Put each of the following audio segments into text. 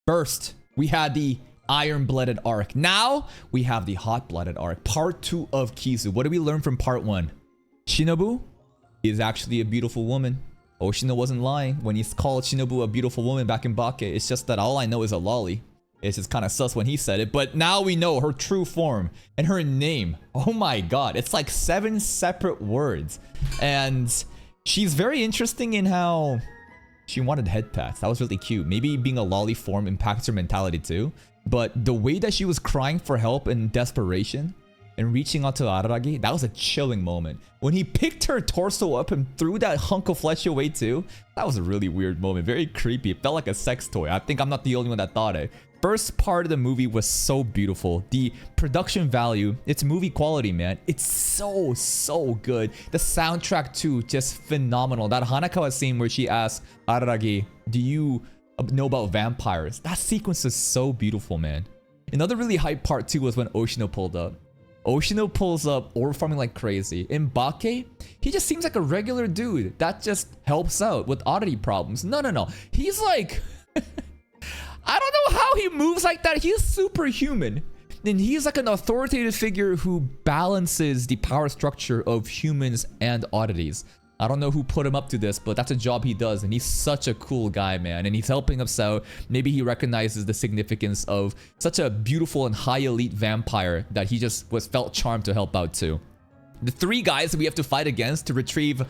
First, we had the iron-blooded arc. Now, we have the hot-blooded arc. Part 2 of Kizu. What did we learn from part 1? Shinobu is actually a beautiful woman. Oshino wasn't lying when he called Shinobu a beautiful woman back in Bake. It's just that all I know is a lolly. It's just kind of sus when he said it. But now we know her true form and her name. Oh my god. It's like 7 separate words. And she's very interesting in how she wanted head pats. That was really cute. Maybe being a lolly form impacts her mentality too. But the way that she was crying for help in desperation and reaching out to Araragi, that was a chilling moment. When he picked her torso up and threw that hunk of flesh away too, that was a really weird moment. Very creepy. It felt like a sex toy. I think I'm not the only one that thought it. First part of the movie was so beautiful. The production value, it's movie quality, man. It's so good. The soundtrack too, just phenomenal. That Hanakawa scene where she asks Araragi, do you know about vampires? That sequence is so beautiful, man. Another really hype part too was when Oshino pulled up. Oshino pulls up orb farming like crazy. In Bake, he just seems like a regular dude that just helps out with oddity problems. No. He's like... I don't know how he moves like that. He's superhuman. And he's like an authoritative figure who balances the power structure of humans and oddities. I don't know who put him up to this, but that's a job he does. And he's such a cool guy, man. And he's helping us out. Maybe he recognizes the significance of such a beautiful and high elite vampire that he just felt charmed to help out too. The 3 guys that we have to fight against to retrieve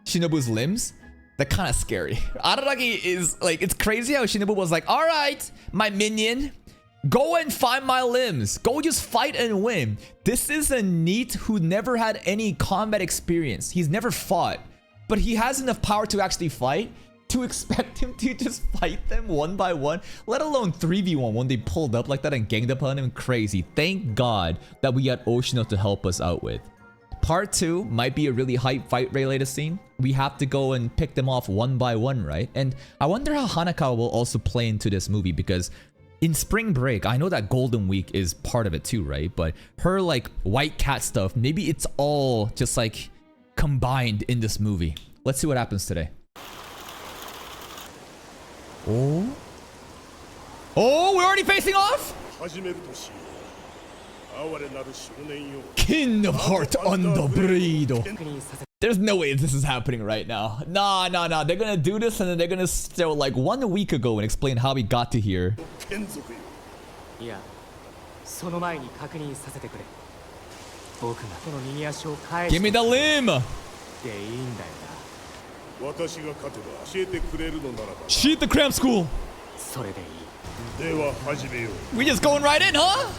Shinobu's limbs, they're kind of scary. Araragi is like, it's crazy how Shinobu was like, all right, my minion, go and find my limbs. Go just fight and win. This is a NEET who never had any combat experience. He's never fought, but he has enough power to actually fight. To expect him to just fight them one by one, let alone 3v1 when they pulled up like that and ganged upon him. Crazy. Thank God that we got Oshino to help us out with. Part 2 might be a really hype fight related scene. We have to go and pick them off one by one, right? And I wonder how Hanakawa will also play into this movie, because in Spring Break, I know that Golden Week is part of it too, right? But her like white cat stuff, maybe it's all just like combined in this movie. Let's see what happens today. Oh, we're already facing off? King of Heart on the Burrito. There's no way this is happening right now. Nah. They're gonna do this and then they're gonna show like 1 week ago and explain how we got to here. Give me the limb! Cheat the cram school! We just going right in, huh?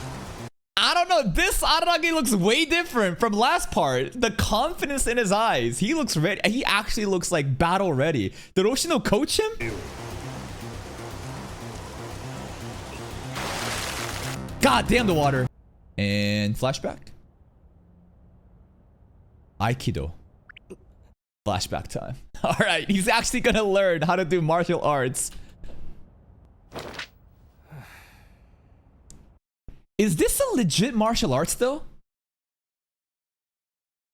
I don't know, this Araragi looks way different from last part. The confidence in his eyes. He looks ready. He actually looks like battle ready. Did Oshino coach him? God damn the water. And flashback. Aikido. Flashback time. Alright, he's actually gonna learn how to do martial arts. Is this a legit martial arts though?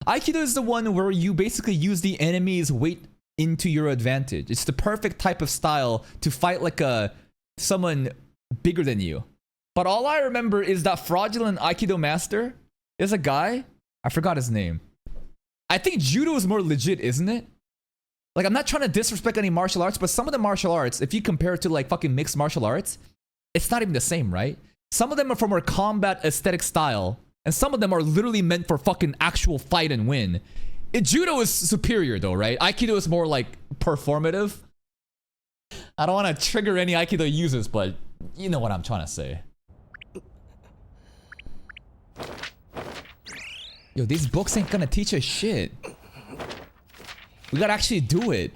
Aikido is the one where you basically use the enemy's weight into your advantage. It's the perfect type of style to fight like someone bigger than you. But all I remember is that fraudulent Aikido master is a guy. I forgot his name. I think judo is more legit, isn't it? Like, I'm not trying to disrespect any martial arts, but some of the martial arts, if you compare it to like fucking mixed martial arts, it's not even the same, right? Some of them are from our combat aesthetic style, and some of them are literally meant for fucking actual fight and win. Judo is superior though, right? Aikido is more like performative. I don't want to trigger any Aikido users, but you know what I'm trying to say. Yo, these books ain't gonna teach us shit. We gotta actually do it.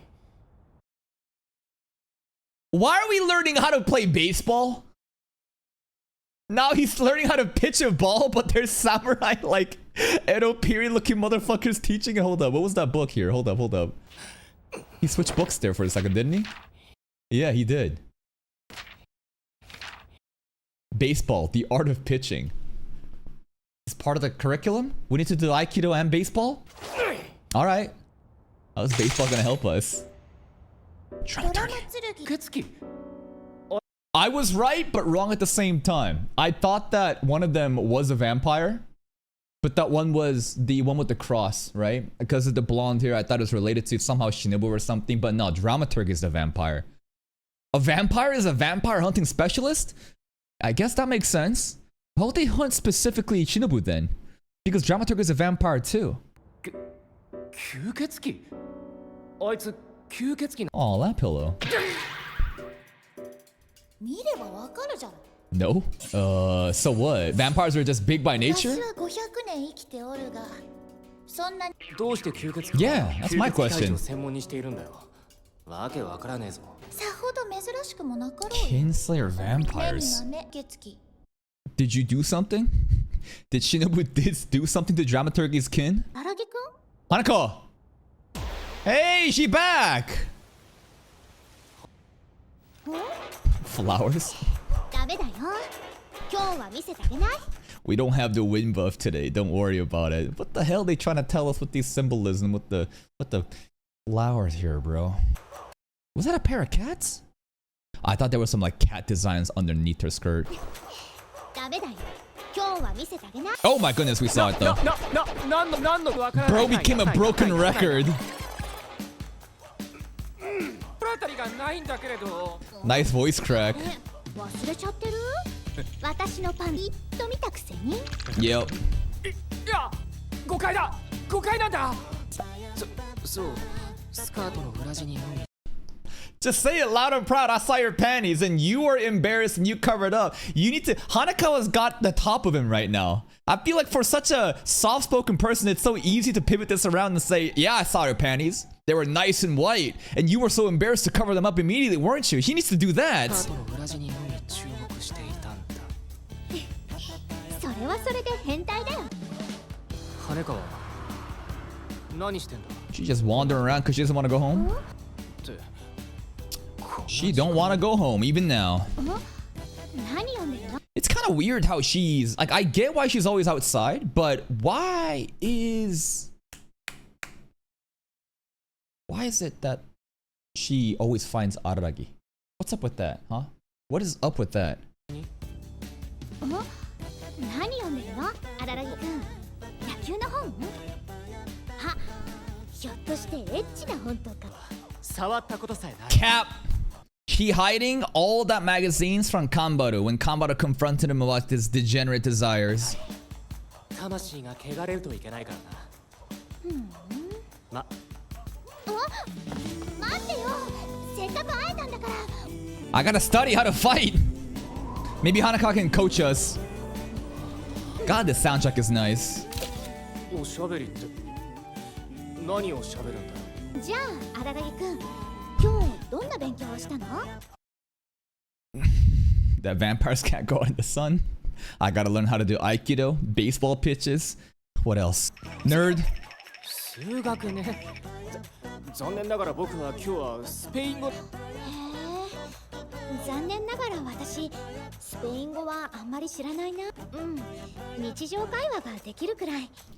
Why are we learning how to play baseball? Now he's learning how to pitch a ball, but there's samurai like Edo period looking motherfuckers teaching it. Hold up, what was that book here? Hold up. He switched books there for a second, didn't he? Yeah, he did. Baseball, the art of pitching. It's part of the curriculum? We need to do Aikido and baseball? Alright. How's baseball gonna help us? Try to turn it. I was right, but wrong at the same time. I thought that one of them was a vampire, but that one was the one with the cross, right? Because of the blonde hair, I thought it was related to somehow Shinobu or something, but no, Dramaturg is the vampire. A vampire is a vampire hunting specialist? I guess that makes sense. How would they hunt specifically Shinobu then? Because Dramaturg is a vampire too. Oh, that pillow. No? So what? Vampires are just big by nature? Yeah, that's my question. Kinslayer vampires. Did you do something? Did Shinobu do something to Dramaturgy's kin? Hanako! Hey, she back! Flowers? We don't have the wind buff today, don't worry about it. What the hell are they trying to tell us with these symbolism with the flowers here, bro? Was that a pair of cats? I thought there was some like cat designs underneath her skirt. Oh my goodness, we saw it though. Bro became a broken record. Nice voice crack. Yep. Just say it loud and proud. I saw your panties and you were embarrassed and you covered up. You need to... Hanakawa's got the top of him right now. I feel like for such a soft-spoken person, it's so easy to pivot this around and say, yeah, I saw your panties. They were nice and white. And you were so embarrassed to cover them up immediately, weren't you? He needs to do that. She just wandering around because she doesn't want to go home? She don't want to go home, even now. It's kind of weird how she's... Like, I get why she's always outside, but why is it that she always finds Araragi? What's up with that, huh? What is up with that? Cap! He hiding all that magazines from Kanbaru when Kanbaru confronted him about his degenerate desires. I gotta study how to fight! Maybe Hanako can coach us. God, this soundtrack is nice. That vampires can't go in the sun. I gotta learn how to do Aikido, baseball pitches. What else? Nerd.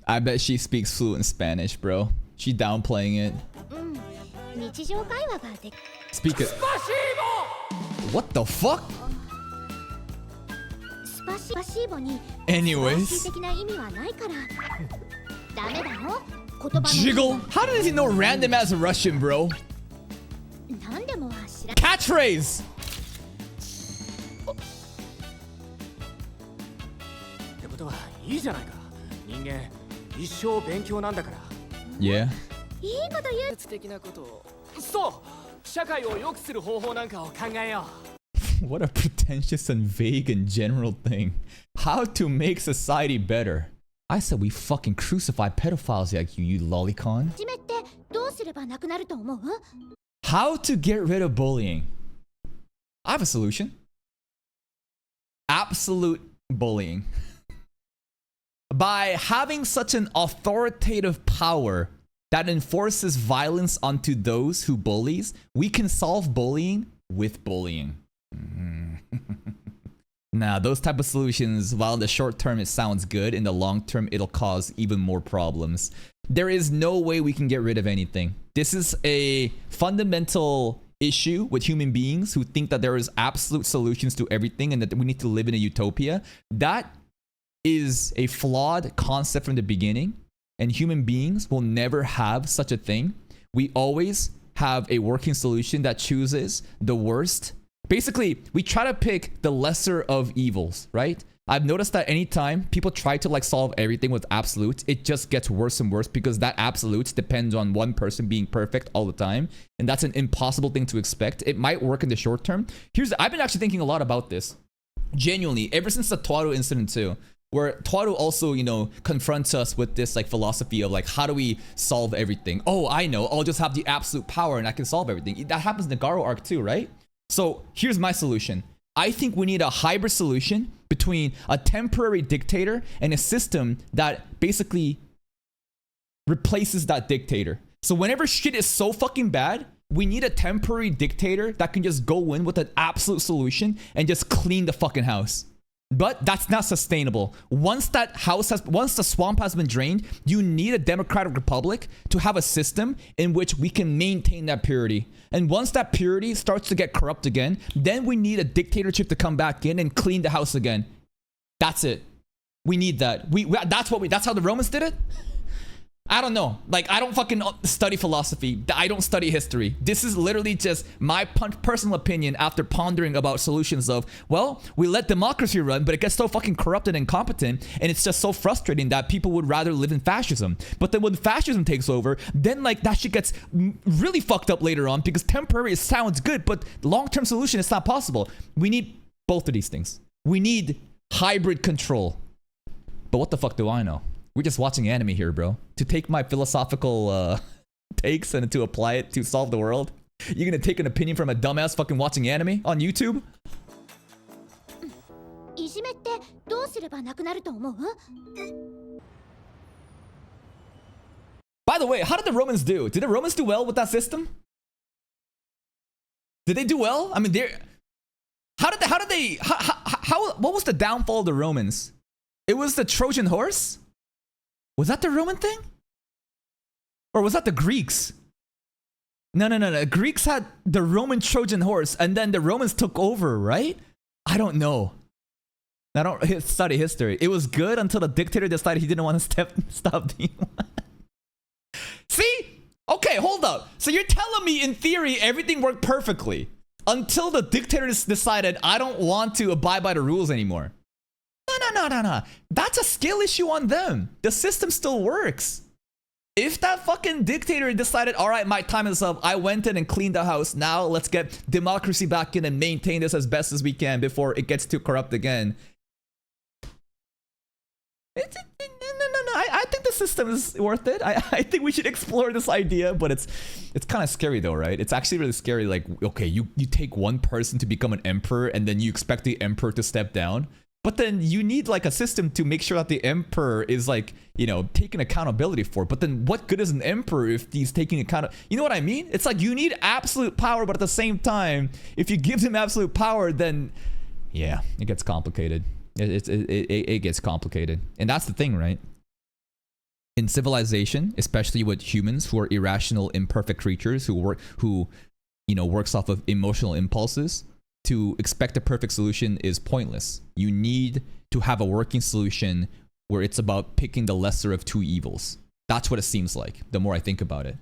I bet she speaks fluent Spanish, bro. She downplaying it. Speak it. What the fuck? Anyways. Jiggle. How does he know random as Russian, bro? Catchphrase. Yeah. What a pretentious and vague and general thing. How to make society better. I said we fucking crucify pedophiles like you lolicon. How to get rid of bullying. I have a solution. Absolute bullying. By having such an authoritative power that enforces violence onto those who bullies, we can solve bullying with bullying. Nah, those type of solutions, while in the short term it sounds good, in the long term it'll cause even more problems. There is no way we can get rid of anything. This is a fundamental issue with human beings who think that there is absolute solutions to everything and that we need to live in a utopia. That is a flawed concept from the beginning, and human beings will never have such a thing. We always have a working solution that chooses the worst. Basically, we try to pick the lesser of evils, right? I've noticed that anytime people try to like solve everything with absolutes, it just gets worse and worse because that absolute depends on one person being perfect all the time. And that's an impossible thing to expect. It might work in the short term. I've been actually thinking a lot about this. Genuinely, ever since the Toaru incident too, where Toaru also, you know, confronts us with this like philosophy of like, how do we solve everything? Oh, I know, I'll just have the absolute power and I can solve everything. That happens in the Garo arc too, right? So here's my solution. I think we need a hybrid solution between a temporary dictator and a system that basically replaces that dictator. So whenever shit is so fucking bad, we need a temporary dictator that can just go in with an absolute solution and just clean the fucking house. But that's not sustainable. Once the swamp has been drained, you need a democratic republic to have a system in which we can maintain that purity. And once that purity starts to get corrupt again, then we need a dictatorship to come back in and clean the house again. That's it. We need that. That's how the Romans did it? I don't know. Like, I don't fucking study philosophy. I don't study history. This is literally just my personal opinion after pondering about solutions of, well, we let democracy run, but it gets so fucking corrupted and incompetent, and it's just so frustrating that people would rather live in fascism. But then when fascism takes over, then like that shit gets really fucked up later on because temporary sounds good, but long-term solution is not possible. We need both of these things. We need hybrid control. But what the fuck do I know? We're just watching anime here, bro. To take my philosophical takes and to apply it to solve the world. You're gonna take an opinion from a dumbass fucking watching anime on YouTube? By the way, how did the Romans do? Did the Romans do well with that system? Did they do well? I mean, what was the downfall of the Romans? It was the Trojan horse? Was that the Roman thing? Or was that the Greeks? No. Greeks had the Roman Trojan horse and then the Romans took over, right? I don't know. I don't study history. It was good until the dictator decided he didn't want to stop the See? Okay, hold up. So you're telling me in theory everything worked perfectly until the dictator decided I don't want to abide by the rules anymore. No. That's a skill issue on them. The system still works. If that fucking dictator decided, all right, my time is up, I went in and cleaned the house, now let's get democracy back in and maintain this as best as we can before it gets too corrupt again. No. I think the system is worth it. I think we should explore this idea, but it's kind of scary though, right? It's actually really scary. Like, okay, you take one person to become an emperor and then you expect the emperor to step down. But then you need like a system to make sure that the emperor is like, you know, taking accountability for it. But then what good is an emperor if he's taking account? You know what I mean? It's like you need absolute power, but at the same time, if you give him absolute power, then yeah, it gets complicated. It gets complicated. And that's the thing, right? In civilization, especially with humans who are irrational, imperfect creatures who works off of emotional impulses, to expect a perfect solution is pointless. You need to have a working solution where it's about picking the lesser of two evils. That's what it seems like, the more I think about it.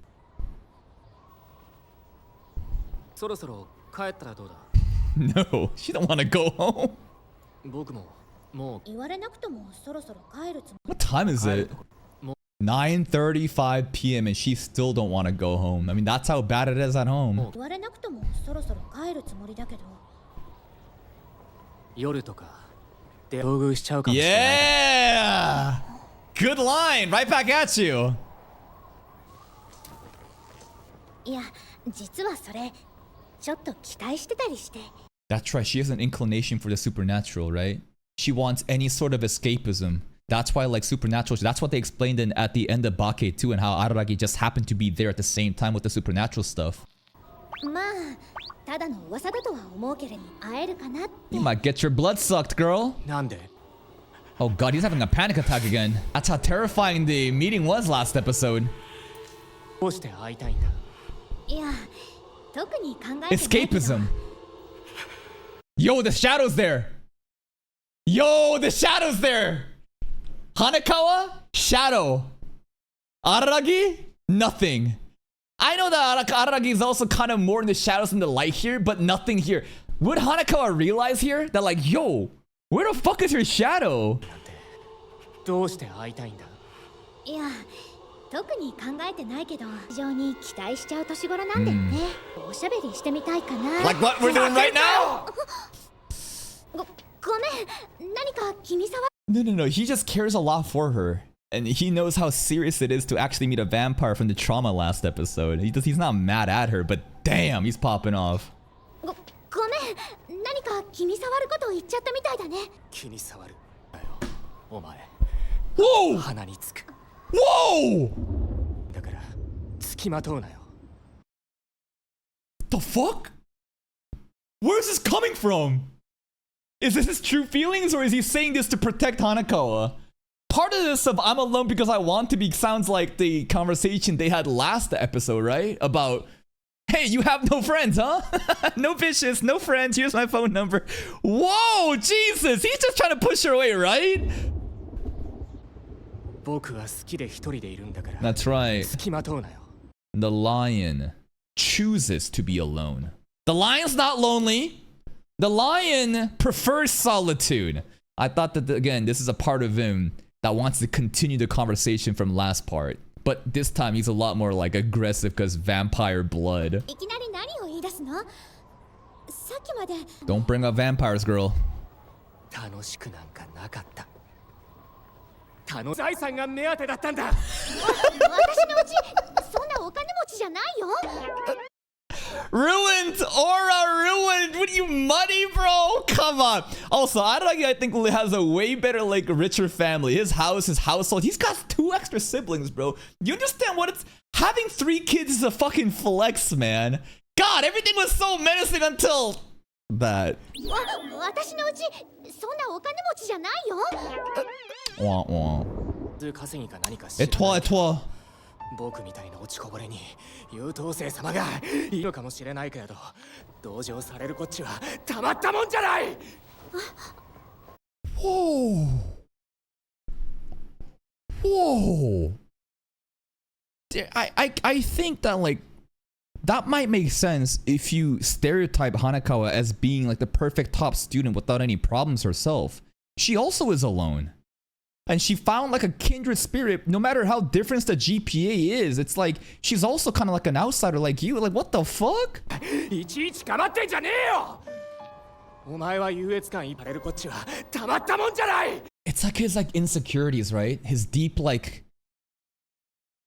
No, she don't want to go home. What time is it? 9:35 p.m. and she still don't want to go home. I mean, that's how bad it is at home. Yeah! Good line! Right back at you! That's right, she has an inclination for the supernatural, right? She wants any sort of escapism. That's why, like, supernatural, that's what they explained at the end of Bake 2 and how ARARAGI just happened to be there at the same time with the supernatural stuff. You might get your blood sucked, girl. Oh god, he's having a panic attack again. That's how terrifying the meeting was last episode. Escapism. Yo, the shadow's there. Yo, the shadow's there. Hanakawa, shadow. Araragi, nothing. I know that Araragi is also kind of more in the shadows than the light here, but nothing here. Would Hanakawa realize here that like, yo, where the fuck is your shadow? どうして会いたいんだ? いや、特に考えてないけど、非常に期待しちゃう年頃なんだよね。おしゃべりしてみたいかな。Like what we're doing right now? ごめん、何か気に障る? No. He just cares a lot for her. And he knows how serious it is to actually meet a vampire from the trauma last episode. He's not mad at her, but damn, he's popping off. ごめん、何か気に障ることを言っちゃったみたいだね。気に障る。お前。 Whoa! 鼻につく。 Whoa! だから付きまとうなよ。 The fuck? Where's this coming from? Is this his true feelings or is he saying this to protect Hanakawa? Part of this of I'm alone because I want to be sounds like the conversation they had last episode, right? About, hey, you have no friends, huh? No bitches, no friends, here's my phone number. Whoa, Jesus, he's just trying to push her away, right? That's right. The lion chooses to be alone. The lion's not lonely. The lion prefers solitude. I thought that, again, this is a part of him that wants to continue the conversation from last part. But this time he's a lot more like aggressive because vampire blood. Don't bring up vampires, girl. 財産が目当てだったんだ。私のうちそんなお金持ちじゃないよ。 Ruined! Aura ruined! What are you, money, bro? Come on. Also, Araragi, I think, has a way better, like, richer family. His house, his household. He's got 2 extra siblings, bro. You understand what it's... Having 3 kids is a fucking flex, man. God, everything was so menacing until... that. 私のうちそんなお金持ちじゃないよ。 Wah, wah. Et toi, et toi? 僕みたいな落ちこぼれに優等生様がいるかもしれないけれど、同情されるこっちはたまったもんじゃない。 Whoa. Whoa. I think that, like, that might make sense if you stereotype Hanakawa as being like the perfect top student without any problems herself. She also is alone. And she found like a kindred spirit, no matter how different the GPA is. It's like, she's also kind of like an outsider like you. Like, what the fuck? It's like his like insecurities, right? His deep like...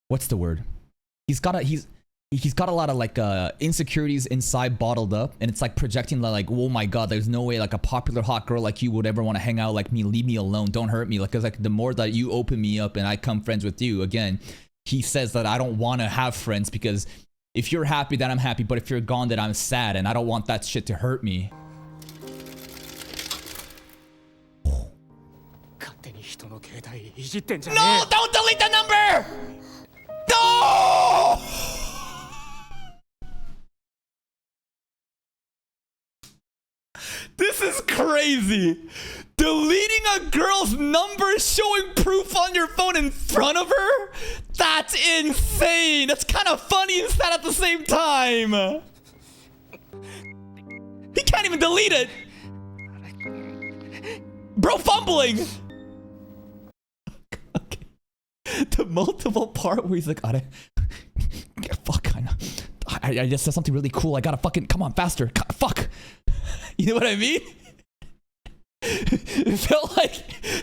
What's the word? He's got a lot of like insecurities inside bottled up, and it's like projecting like, oh my god, there's no way like a popular hot girl like you would ever want to hang out like me. Leave me alone, don't hurt me. Like, cause like the more that you open me up and I come friends with you, again, he says that I don't want to have friends because if you're happy, then I'm happy, but if you're gone, then I'm sad, and I don't want that shit to hurt me. No, don't delete the number. No. This is crazy. Deleting a girl's number, showing proof on your phone in front of her? That's insane. That's kind of funny and sad at the same time. He can't even delete it. Bro fumbling. Okay. The multiple part where he's like, fuck, I just said something really cool. I gotta fucking, come on, faster. Fuck. You know what I mean? It felt like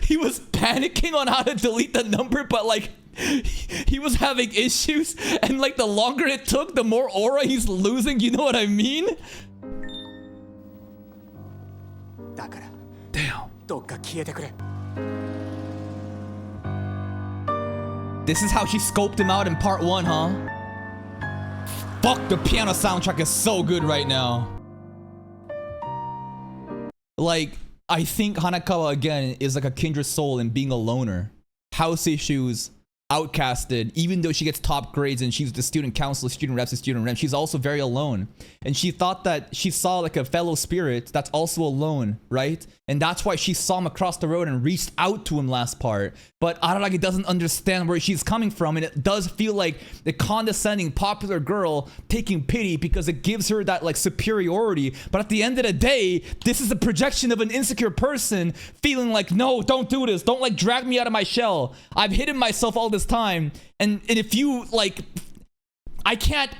he was panicking on how to delete the number, but like he was having issues, and like the longer it took, the more aura he's losing. You know what I mean? Damn. This is how she scoped him out in part 1, huh? Fuck, the piano soundtrack is so good right now. Like, I think Hanakawa, again, is like a kindred soul in being a loner. House issues, outcasted, even though she gets top grades and she's the student counselor, student reps, and student rep. She's also very alone. And she thought that she saw like a fellow spirit that's also alone, right? And that's why she saw him across the road and reached out to him last part. But Araragi doesn't understand where she's coming from, and it does feel like the condescending popular girl taking pity because it gives her that like superiority. But at the end of the day, this is a projection of an insecure person feeling like, no, don't do this, don't like drag me out of my shell. I've hidden myself all this time, and if you like, I can't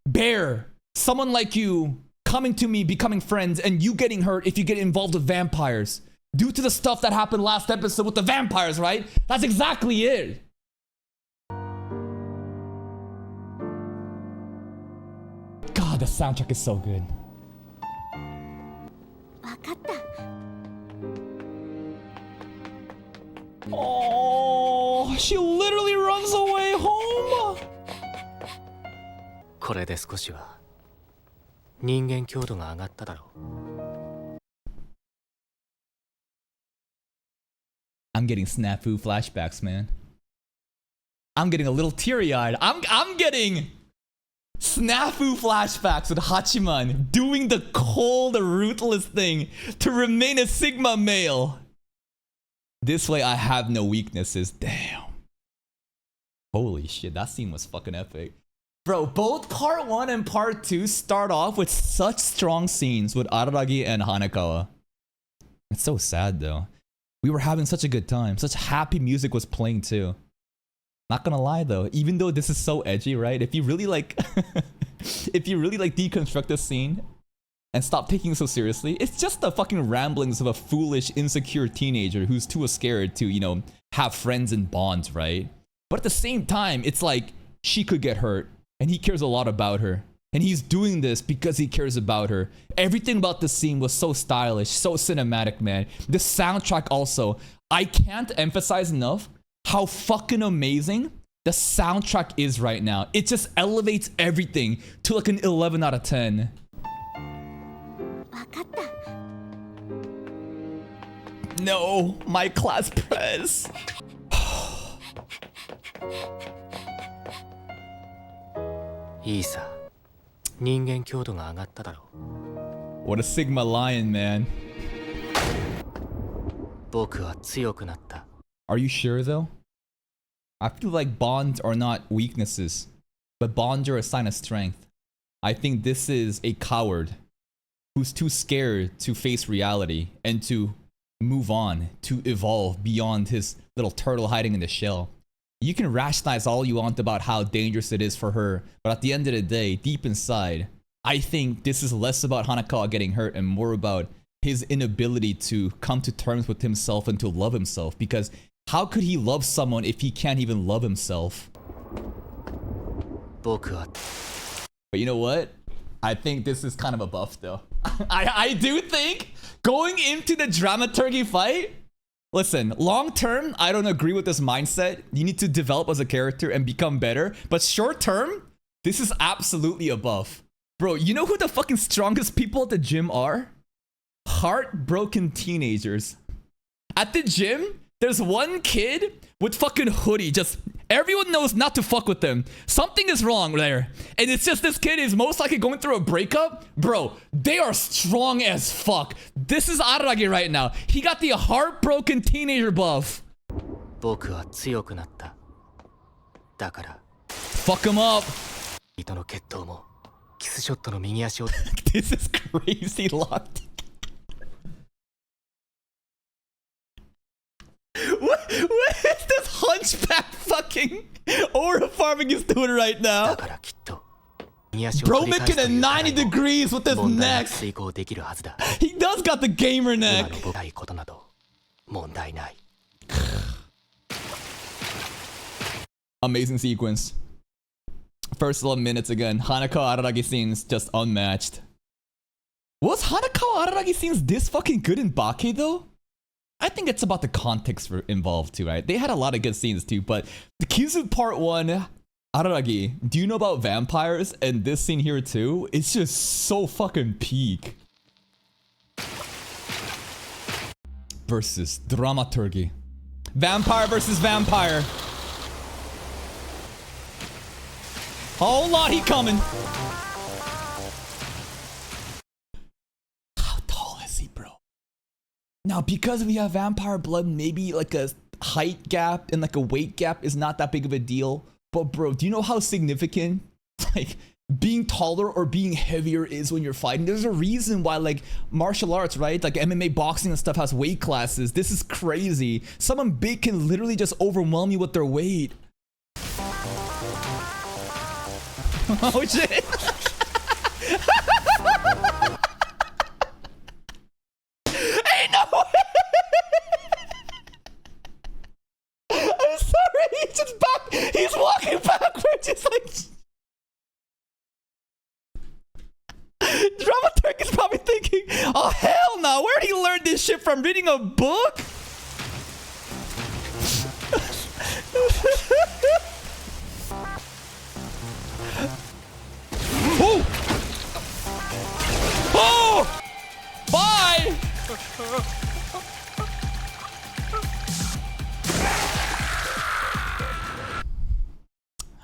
bear someone like you coming to me, becoming friends, and you getting hurt if you get involved with vampires due to the stuff that happened last episode with the vampires, right? That's exactly it. God, the soundtrack is so good. わかった。 Oh, she literally runs away home. これで少しは人間強度が上がっただろう。 I'm getting snafu flashbacks, man. I'm getting a little teary-eyed. I'm getting snafu flashbacks with Hachiman doing the cold, ruthless thing to remain a Sigma male. This way I have no weaknesses. Damn. Holy shit, that scene was fucking epic. Bro, both part 1 and part 2 start off with such strong scenes with Araragi and Hanekawa. It's so sad though. We were having such a good time. Such happy music was playing too. Not gonna lie though, even though this is so edgy, right? If you really like if you really like deconstruct this scene and stop taking it so seriously, it's just the fucking ramblings of a foolish, insecure teenager who's too scared to, you know, have friends and bonds, right? But at the same time, it's like she could get hurt and he cares a lot about her. And he's doing this because he cares about her. Everything about this scene was so stylish, so cinematic, man. The soundtrack also. I can't emphasize enough how fucking amazing the soundtrack is right now. It just elevates everything to like an 11 out of 10. わかった。 No, my class press. いいさ。人間強度が上がっただろう。 What a Sigma lion, man. 僕は強くなった。 Are you sure though? I feel like bonds are not weaknesses, but bonds are a sign of strength. I think this is a coward who's too scared to face reality and to move on, to evolve beyond his little turtle hiding in the shell. You can rationalize all you want about how dangerous it is for her, but at the end of the day, deep inside, I think this is less about Hanekawa getting hurt and more about his inability to come to terms with himself and to love himself. Because how could he love someone if he can't even love himself? But you know what? I think this is kind of a buff though. I do think going into the dramaturgy fight, listen, long term, I don't agree with this mindset. You need to develop as a character and become better. But short term, this is absolutely a buff. Bro, you know who the fucking strongest people at the gym are? Heartbroken teenagers. At the gym, there's one kid with fucking hoodie. Just everyone knows not to fuck with them. Something is wrong there. And it's just this kid is most likely going through a breakup. Bro, they are strong as fuck. This is Araragi right now. He got the heartbroken teenager buff. Fuck him up. This is crazy locked. What is this hunchback fucking aura farming is doing right now? Bro making a 90 degrees with his neck. He does got the gamer neck. Amazing sequence. First 11 minutes again. Hanekawa Araragi scenes just unmatched. Was Hanekawa Araragi scenes this fucking good in Bake though? I think it's about the context involved too, right? They had a lot of good scenes too, but the Kizu part 1, Araragi, do you know about vampires? And this scene here too, it's just so fucking peak. Versus dramaturgy. Vampire versus vampire. Whole lot he coming. How tall is he, bro? Now, because we have vampire blood, maybe like a height gap and like a weight gap is not that big of a deal. But bro, do you know how significant like being taller or being heavier is when you're fighting? There's a reason why like martial arts, right? Like MMA, boxing and stuff has weight classes. This is crazy. Someone big can literally just overwhelm you with their weight. Oh shit. Ain't no way. I'm sorry, he's just back. He's walking backwards. It's like Dramaturg is probably thinking, oh hell no, where did he learn this shit from? Reading a book? Oh! Oh! Bye!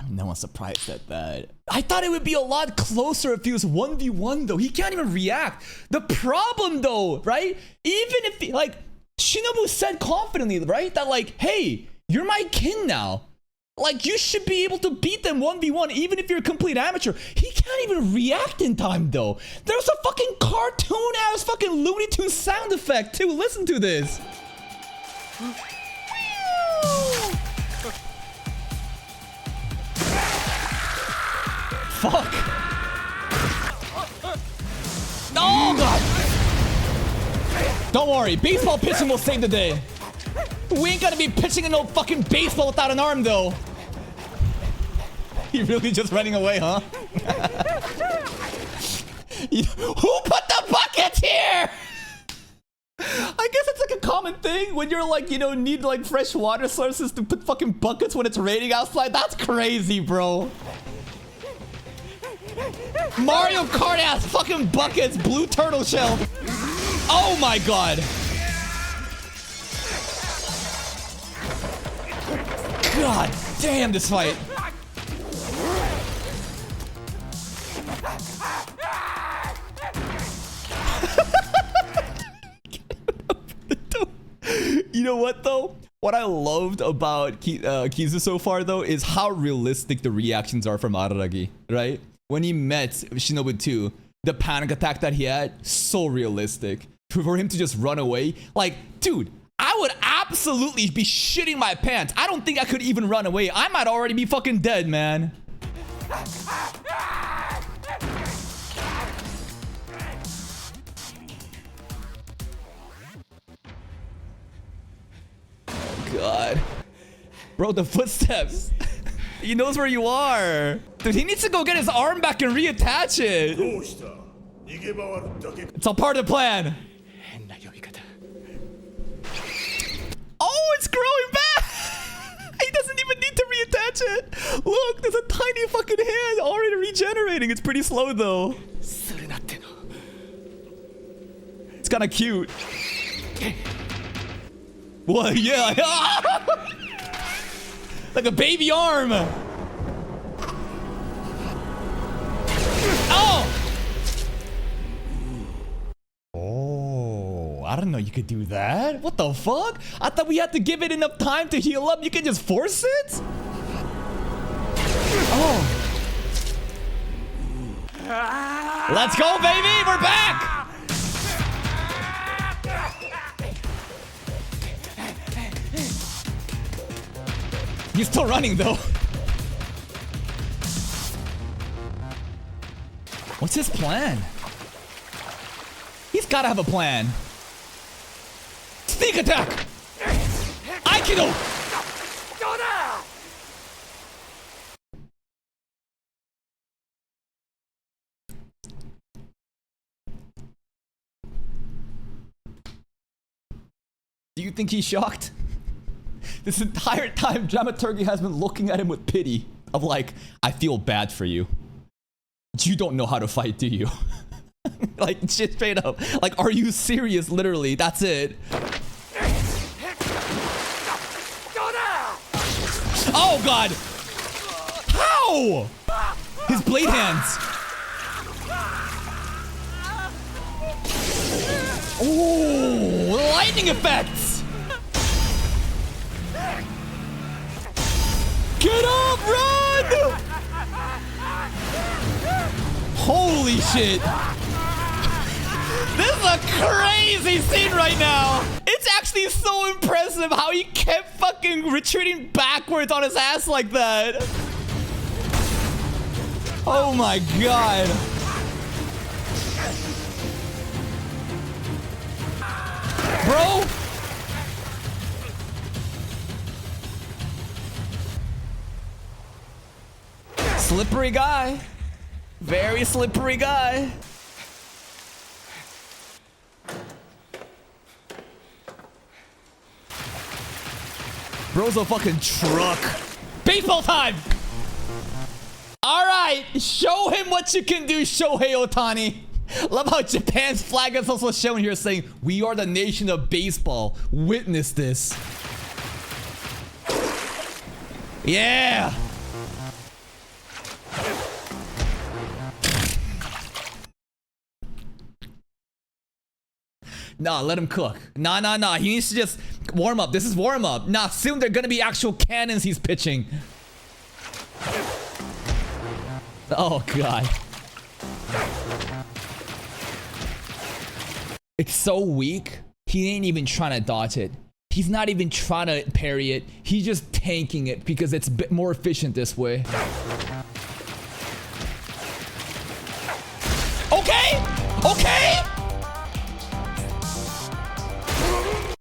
No one's surprised at that. I thought it would be a lot closer if he was 1v1 though. He can't even react. The problem though, right? Even if he, like Shinobu said confidently, right? That like, hey, you're my kin now. Like you should be able to beat them 1v1 even if you're a complete amateur. He can't even react in time though. There's a fucking cartoon ass fucking Looney Tunes sound effect too. Listen to this. Fuck. Oh god. Don't worry, baseball pitching will save the day. We ain't gonna be pitching in no fucking baseball without an arm though. You really just running away, huh? Who put the buckets here? I guess it's like a common thing when you're like, you know, need like fresh water sources to put fucking buckets when it's raining outside. That's crazy, bro. Mario Kart ass fucking buckets, blue turtle shell. Oh my god. God damn this fight. You know what though? What I loved about Kizu so far though is how realistic the reactions are from Araragi, right? When he met Shinobu 2, the panic attack that he had, so realistic. For him to just run away, like, dude, I would absolutely be shitting my pants. I don't think I could even run away. I might already be fucking dead, man. God. Bro, the footsteps. He knows where you are. Dude, he needs to go get his arm back and reattach it. It's all part of the plan. Oh, it's growing back. He doesn't even need to reattach it. Look, there's a tiny fucking hand already regenerating. It's pretty slow though. It's kind of cute. What? Yeah. Like a baby arm. Oh! Oh, I don't know you could do that. What the fuck? I thought we had to give it enough time to heal up. You can just force it? Oh. Let's go, baby. We're back. He's still running though. What's his plan? He's gotta have a plan. Sneak attack! Aikido! Do you think he's shocked? This entire time, Dramaturgy has been looking at him with pity. Of like, I feel bad for you. You don't know how to fight, do you? Like, shit straight up. Like, are you serious? Literally, that's it. Oh, God. How? Bro! His blade hands. Oh, lightning effects. Get up, run! Holy shit. This is a crazy scene right now. It's actually so impressive how he kept fucking retreating backwards on his ass like that. Oh my god. Bro. Slippery guy. Very slippery guy. Bro's a fucking truck. Baseball time! Alright, show him what you can do, Shohei Ohtani. Love how Japan's flag is also shown here saying, we are the nation of baseball. Witness this. Yeah! Nah, let him cook. Nah. He needs to just warm up. This is warm up. Nah, soon they're gonna be actual cannons he's pitching. Oh, God. It's so weak. He ain't even trying to dodge it. He's not even trying to parry it. He's just tanking it because it's a bit more efficient this way. Okay! Okay!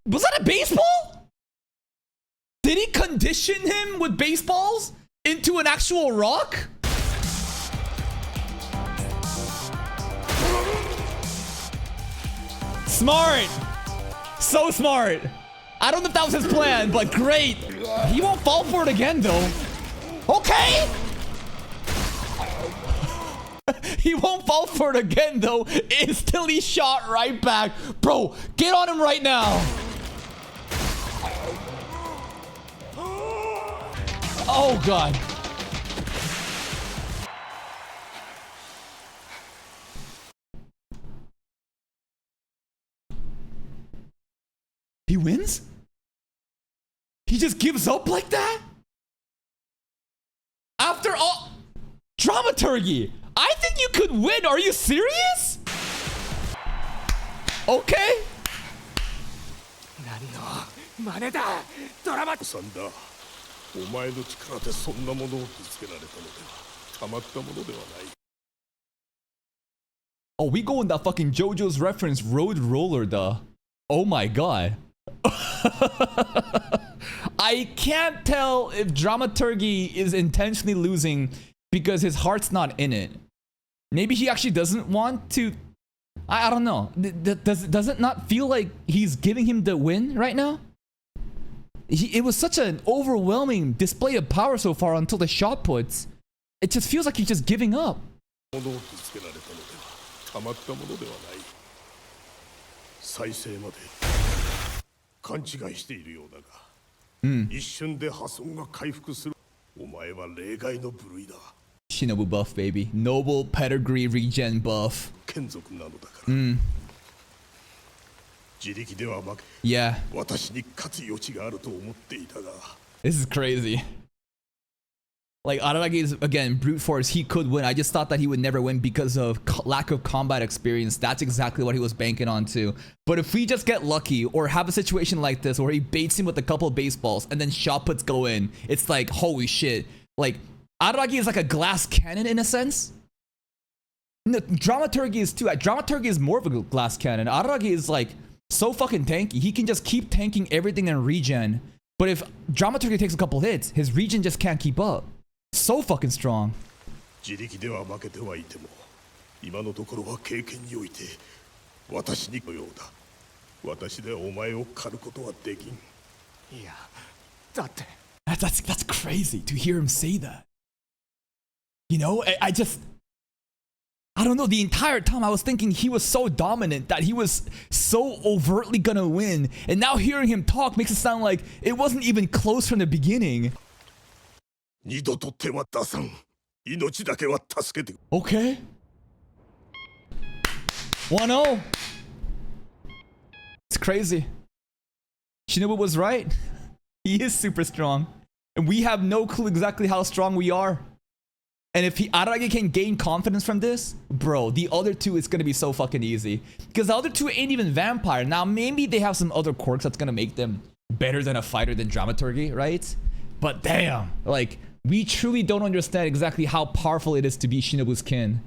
Was that a baseball? Did he condition him with baseballs into an actual rock? Smart. So smart. I don't know if that was his plan, but great. He won't fall for it again, though. Okay. He won't fall for it again, though. Instantly shot right back. Bro, get on him right now. Oh, God. He wins? He just gives up like that? After all... Dramaturgy! I think you could win. Are you serious? Okay. 何の真似だドラマさんだお前の力でそんなものをぶつけられたのではたまったものではない Oh, we go in that fucking JoJo's reference road roller, duh. Oh my god. I can't tell if Dramaturgy is intentionally losing because his heart's not in it. Maybe he actually doesn't want to. I don't know. Does it not feel like he's giving him the win right now? It was such an overwhelming display of power so far until the shot puts. It just feels like he's just giving up. ものをぶつけられたのではたまったものではない再生まで勘違いしているようだが、一瞬で破損が回復するお前は例外の部類だ Shinobu buff, baby. Noble pedigree regen buff. 眷属なのだから、自力では負け Yeah. 私に勝つ余地があると思っていたが This is crazy. Like, Araragi is, again, brute force. He could win. I just thought that he would never win because of lack of combat experience. That's exactly what he was banking on too. But if we just get lucky or have a situation like this where he baits him with a couple of baseballs and then shot puts go in, it's like, holy shit. Like, Araragi is like a glass cannon in a sense. No, Dramaturgy is too. Dramaturgy is more of a glass cannon. Araragi is like so fucking tanky. He can just keep tanking everything in regen. But if Dramaturgy takes a couple hits, his regen just can't keep up. So fucking strong. 自力では負けてはいても今のところは経験において私にのようだ私でお前を狩ることはできんいやだって That's crazy to hear him say that. You know, I don't know, the entire time I was thinking he was so dominant that he was so overtly gonna win. And now hearing him talk makes it sound like it wasn't even close from the beginning. 二度と手は出さん命だけは助けて。 Okay. 1-0. It's crazy. Shinobu was right. He is super strong. And we have no clue exactly how strong we are. And if Araragi can gain confidence from this, bro, the other two is going to be so fucking easy. Because the other two ain't even vampire. Now, maybe they have some other quirks that's going to make them better than a fighter than dramaturgy, right? But damn, like, we truly don't understand exactly how powerful it is to be Shinobu's kin.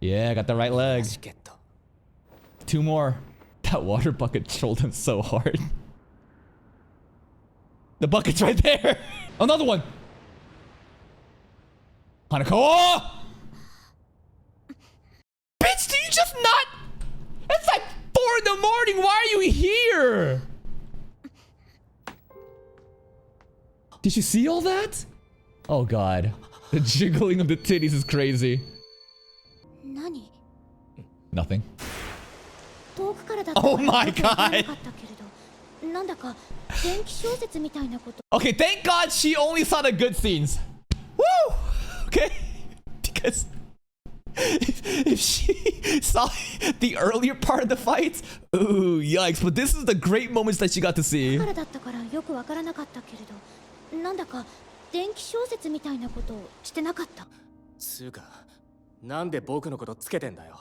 Yeah, I got the right leg. 2 more. That water bucket trolled him so hard. The bucket's right there. Another one. Hanako. Oh! Bitch, do you just not? It's like 4 in the morning. Why are you here? Did you see all that? Oh god. The jiggling of the titties is crazy. Nothing. Oh my god. Okay, thank god she only saw the good scenes. Woo! Okay. Because if she saw the earlier part of the fight, ooh, yikes. But this is the great moments that she got to see. なんだか電気小説みたいなことをしてなかった。つうか、なんで僕のことつけてんだよ。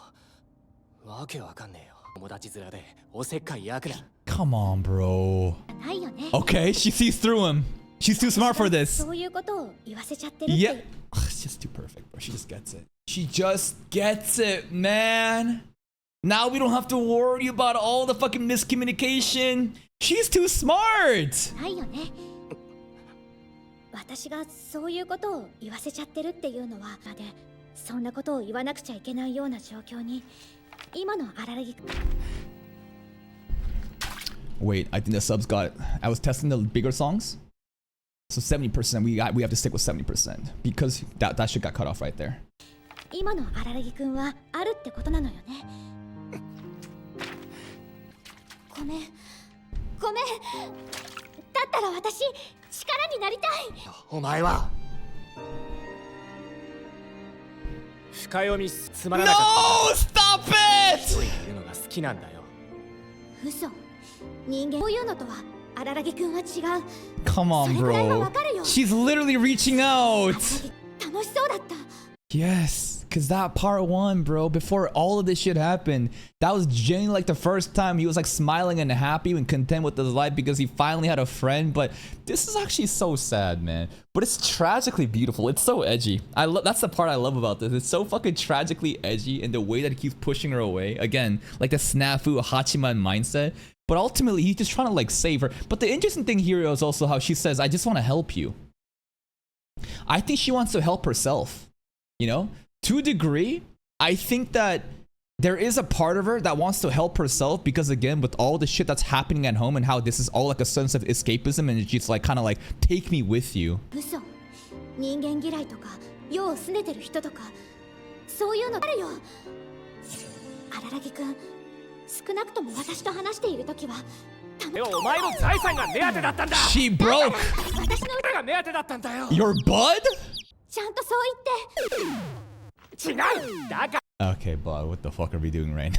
わけわかんねえよ。友達面でおせっかい役だ。Come on, bro. ないよね。Okay, she sees through him. She's too smart for this. そういうことを言わせちゃってる。Yeah. It's just too perfect, bro. She just gets it. She just gets it, man. Now we don't have to worry about all the fucking miscommunication. She's too smart. ないよね。私がそういうことを言わせちゃってるっていうのは、で、そんなことを言わなくちゃいけないような状況に、今の荒木。Wait, I think the subs got it. I was testing the bigger songs. So 70%, we have to stick with 70% because that shit got cut off right there. 今の荒木くんはあるってことなのよね。ごめん。だったら私力になりたい。お前は深読みつまらなかった。No, stop it! 一人でいるのが好きなんだよ。嘘。人間こういうのとは荒木くんは違う。Come on, bro. She's literally reaching out. 楽しそうだった。 Yes, because that part 1, bro, before all of this shit happened, that was genuinely like the first time he was like smiling and happy and content with his life because he finally had a friend. But this is actually so sad, man. But it's tragically beautiful. It's so edgy. That's the part I love about this. It's so fucking tragically edgy in the way that he keeps pushing her away. Again, like the snafu Hachiman mindset. But ultimately, he's just trying to like save her. But the interesting thing here is also how she says, I just want to help you. I think she wants to help herself. You know, to a degree, I think that there is a part of her that wants to help herself because, again, with all the shit that's happening at home and how this is all like a sense of escapism and she's like kind of like, take me with you. 嘘。人間嫌いとか、世を拗ねてる人とか、そういうのあるよ。荒木くん、少なくとも私と話しているときは、お前の財産が目当てだったんだ。She broke. 私の歌が目当てだったんだよ。Your bud? ちゃんとそう言って。違う。だから。Okay, bud, what the fuck are we doing right now?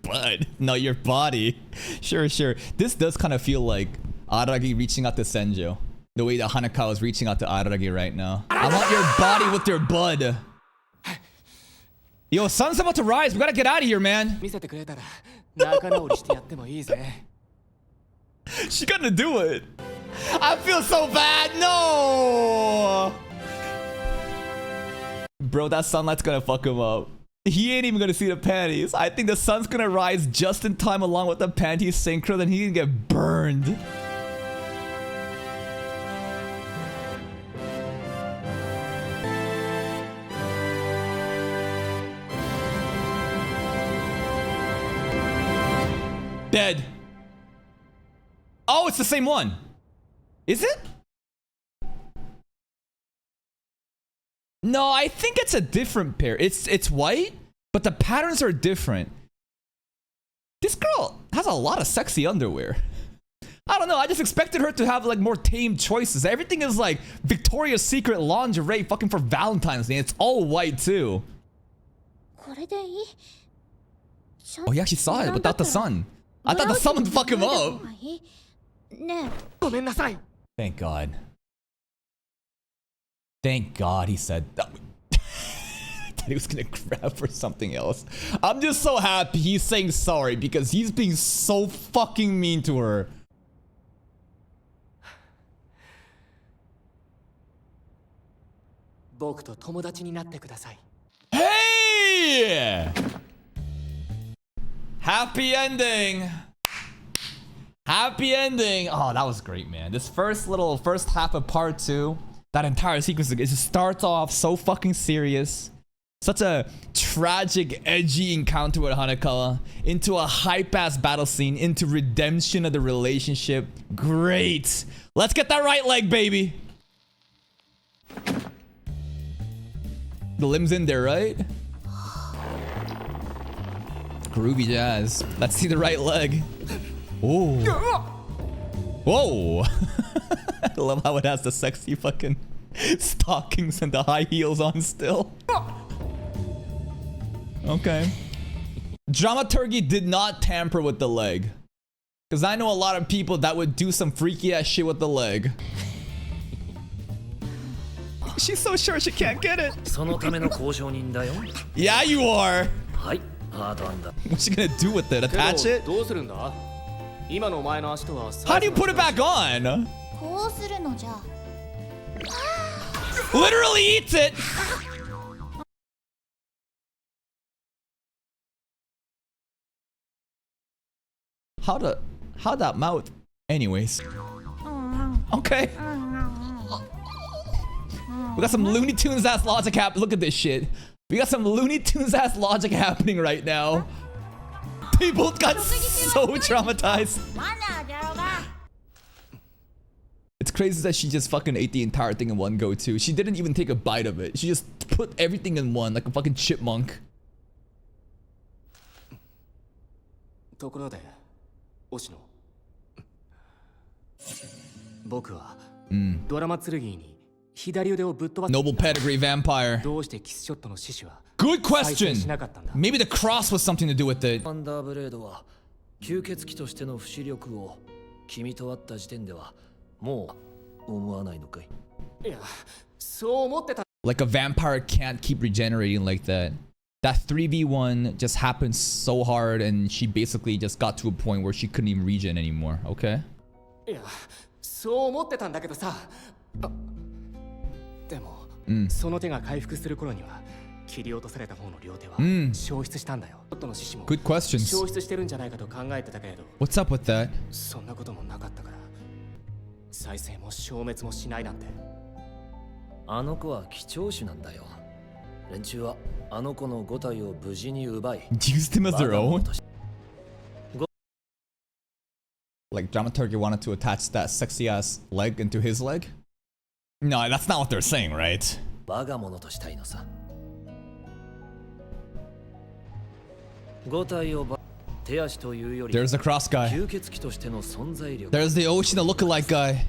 Bud, no, your body. Sure. This does kind of feel like Araragi reaching out to Senjo. The way that Hanakawa is reaching out to Araragi right now. I want your body with your bud. Yo, sun's about to rise. We gotta get out of here, man. 見せてくれたら仲直りしてやってもいいぜ。She gonna do it. I feel so bad. No. Bro, that sunlight's gonna fuck him up. He ain't even gonna see the panties. I think the sun's gonna rise just in time along with the panties synchro, then he can get burned. Dead. Oh, it's the same one. Is it? No, I think it's a different pair. It's white, but the patterns are different. This girl has a lot of sexy underwear. I don't know. I just expected her to have like more tame choices. Everything is like Victoria's Secret lingerie fucking for Valentine's Day. It's all white too. これでいい? Oh, he actually saw it without the sun. I thought the sun would fuck him up. ねえ、ごめんなさい。 Thank God. Thank God he said that. I thought he was gonna grab for something else. I'm just so happy he's saying sorry because he's being so fucking mean to her. 僕と友達になってください。 Hey! Happy ending. Happy ending. Oh, that was great, man. This first half of part 2, that entire sequence, it just starts off so fucking serious. Such a tragic, edgy encounter with Hanekawa, into a hype-ass battle scene, into redemption of the relationship. Great. Let's get that right leg, baby. The limb's in there, right? Groovy jazz. Let's see the right leg. Oh. Whoa. I love how it has the sexy fucking stockings and the high heels on still. Okay. Dramaturgy did not tamper with the leg. Because I know a lot of people that would do some freaky ass shit with the leg. She's so sure she can't get it. Yeah, you are. What's she gonna do with it? Attach it? どうするんだ？今のお前の足とは。 How do you put it back on? こうするのじゃ。 Literally eats it. How that mouth? Anyways. Okay. We got some Looney Tunes ass logic happening. Look at this shit. We got some Looney Tunes ass logic happening right now. They both got so traumatized. It's crazy that she just fucking ate the entire thing in one go too. She didn't even take a bite of it. She just put everything in one like a fucking chipmunk. ところで、押野。僕は、ドラマ剣に左腕をぶっ飛ばす。 Noble pedigree vampire. どうしてキスショットの獅子は Good 再生 question. しなかったんだ。 Maybe the cross was something to do with it. アンダーブレードは吸血鬼としての不死力を君と会った時点ではもう思わないのかい？いや、そう思ってた。 Like a vampire can't keep regenerating like that. That 3v1 just happened so hard and she basically just got to a point where she couldn't even regen anymore. Okay. いや、そう思ってたんだけどさ。でも、その手が回復する頃には切り落とされた方の両手は消失したんだよ。ちょっとの獅子も Good questions. 消失してるんじゃないかと考えてたけれど。 What's up with that? そんなこともなかったから。再生も消滅もしないなんて。あの子は貴重種なんだよ。連中はあの子の5体を無事に奪い。 Used him as their own? Like Dramaturgy wanted to attach that sexy ass leg into his leg? No, that's not what they're saying, right? 我が物としたいのさ。5体を手足というより There's the cross guy. 吸血鬼としての存在力。 There's the Oshina lookalike guy.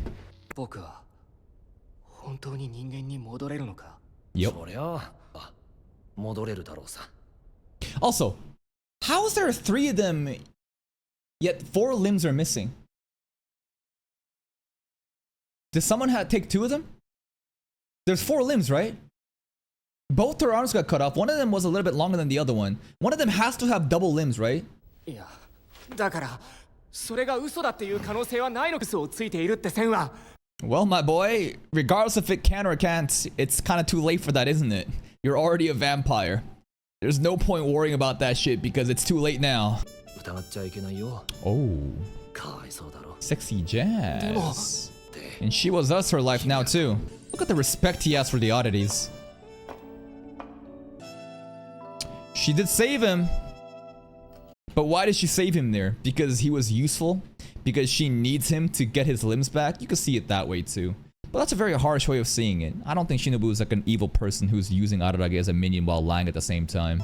僕は本当に人間に戻れるのか？ Yep. そりゃ戻れるだろうさ。 Also, how is there 3 of them, yet 4 limbs are missing? Did someone take 2 of them? There's 4 limbs, right? Both their arms got cut off. One of them was a little bit longer than the other one. One of them has to have double limbs, right? いや、だからそれが嘘だっていう可能性はないの。嘘をついているって線は。 Well, my boy, regardless if it can or can't, it's kind of too late for that, isn't it? You're already a vampire. There's no point worrying about that shit because it's too late now. 疑っちゃいけないよ。 Oh, かわいそうだろ。 sexy jazz. And she was us her life now too. Look at the respect he has for the oddities. She did save him. But why did she save him there? Because he was useful? Because she needs him to get his limbs back? You could see it that way too. But that's a very harsh way of seeing it. I don't think Shinobu is like an evil person who's using Araragi as a minion while lying at the same time.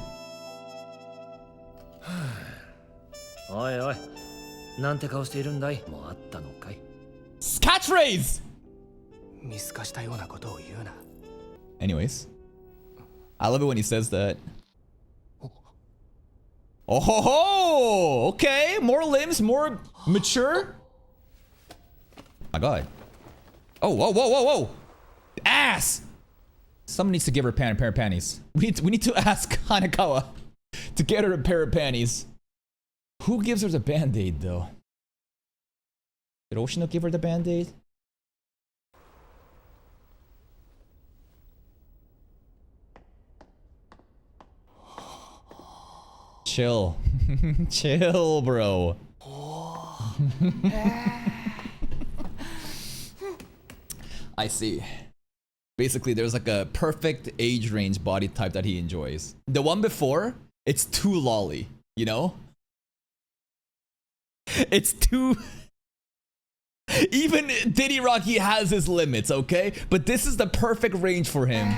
おいおい、なんて顔しているんだい。もうあったのかい。Catchphrase! 見透かしたようなことを言うな。 Anyways, I love it when he says that. Oh ho ho! Okay, more limbs, more mature. My God. Oh, whoa, whoa, whoa, whoa! Ass! Someone needs to give her a pair of panties. We need to ask Hanekawa to get her a pair of panties. Who gives her the band-aid though? Did Oshino give her the band-aid? Chill. Chill, bro. I see. Basically, there's like a perfect age range body type that he enjoys. The one before, it's too lolly, you know? It's too... Even Diddy Rocky has his limits, okay? But this is the perfect range for him.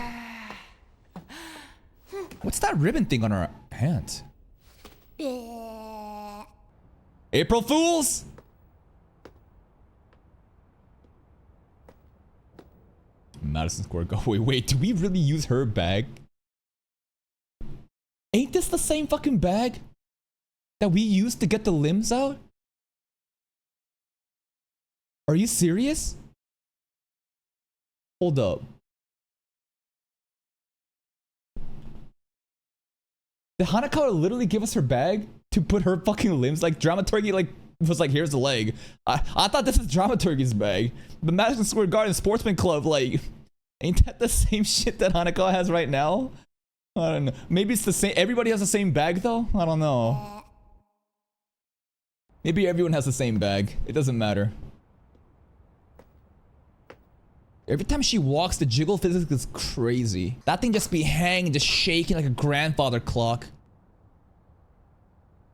What's that ribbon thing on her hand? April Fools? Madison Square Garden. Wait, do we really use her bag? Ain't this the same fucking bag that we used to get the limbs out? Are you serious? Hold up. Did Hanekawa literally give us her bag to put her fucking limbs? Like Dramaturgy like was like, here's the leg. I thought this is Dramaturgy's bag. The Madison Square Garden Sportsman Club, like, ain't that the same shit that Hanekawa has right now? I don't know. Maybe it's the same. Everybody has the same bag though? I don't know. Maybe everyone has the same bag. It doesn't matter. Every time she walks, the jiggle physics is crazy. That thing just be hanging, just shaking like a grandfather clock.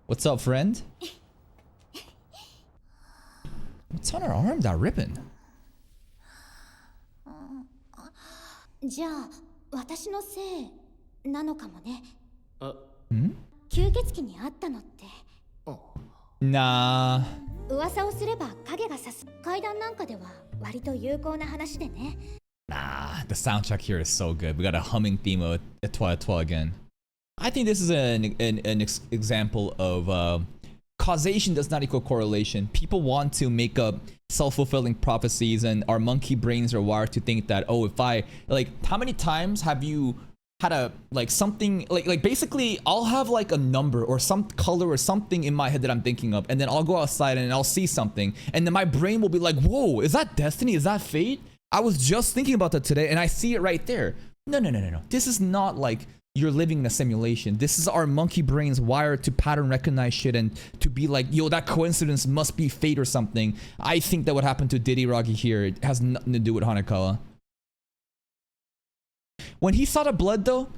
What's up, friend? What's on her arm, that ribbon? じゃあ私のせいなのかもね。吸血鬼に会ったのって。Nah. 噂をすれば影が差す。階段なんかでは割と有効な話でね。Nah, the soundtrack here is so good. We got a humming theme of Etwa Etwa again. I think this is an example of causation does not equal correlation. People want to make up self-fulfilling prophecies, and our monkey brains are wired to think that, oh, if I, like, how many times have you had a, like, something, like basically, I'll have, like, a number or some color or something in my head that I'm thinking of, and then I'll go outside and I'll see something, and then my brain will be like, whoa, is that destiny? Is that fate? I was just thinking about that today, and I see it right there. No. This is not like you're living in a simulation. This is our monkey brains wired to pattern recognize shit and to be like, yo, that coincidence must be fate or something. I think that what happened to Diddy Rocky here, it has nothing to do with Hanekawa. When he saw the blood though,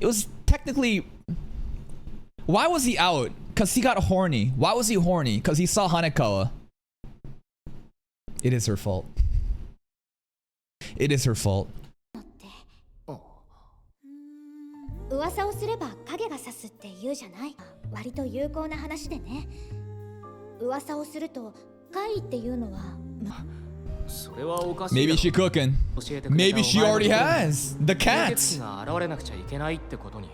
it was technically... Why was he out? Because he got horny. Why was he horny? Because he saw Hanekawa. It is her fault. It is her fault. 噂をすれば影が差すって言うじゃない。割と有効な話でね。噂をすると怪異っていうのは。それはおかしい。Maybe she cooking. Maybe she already has the cat. 吸血鬼が現れなくちゃいけないってことに。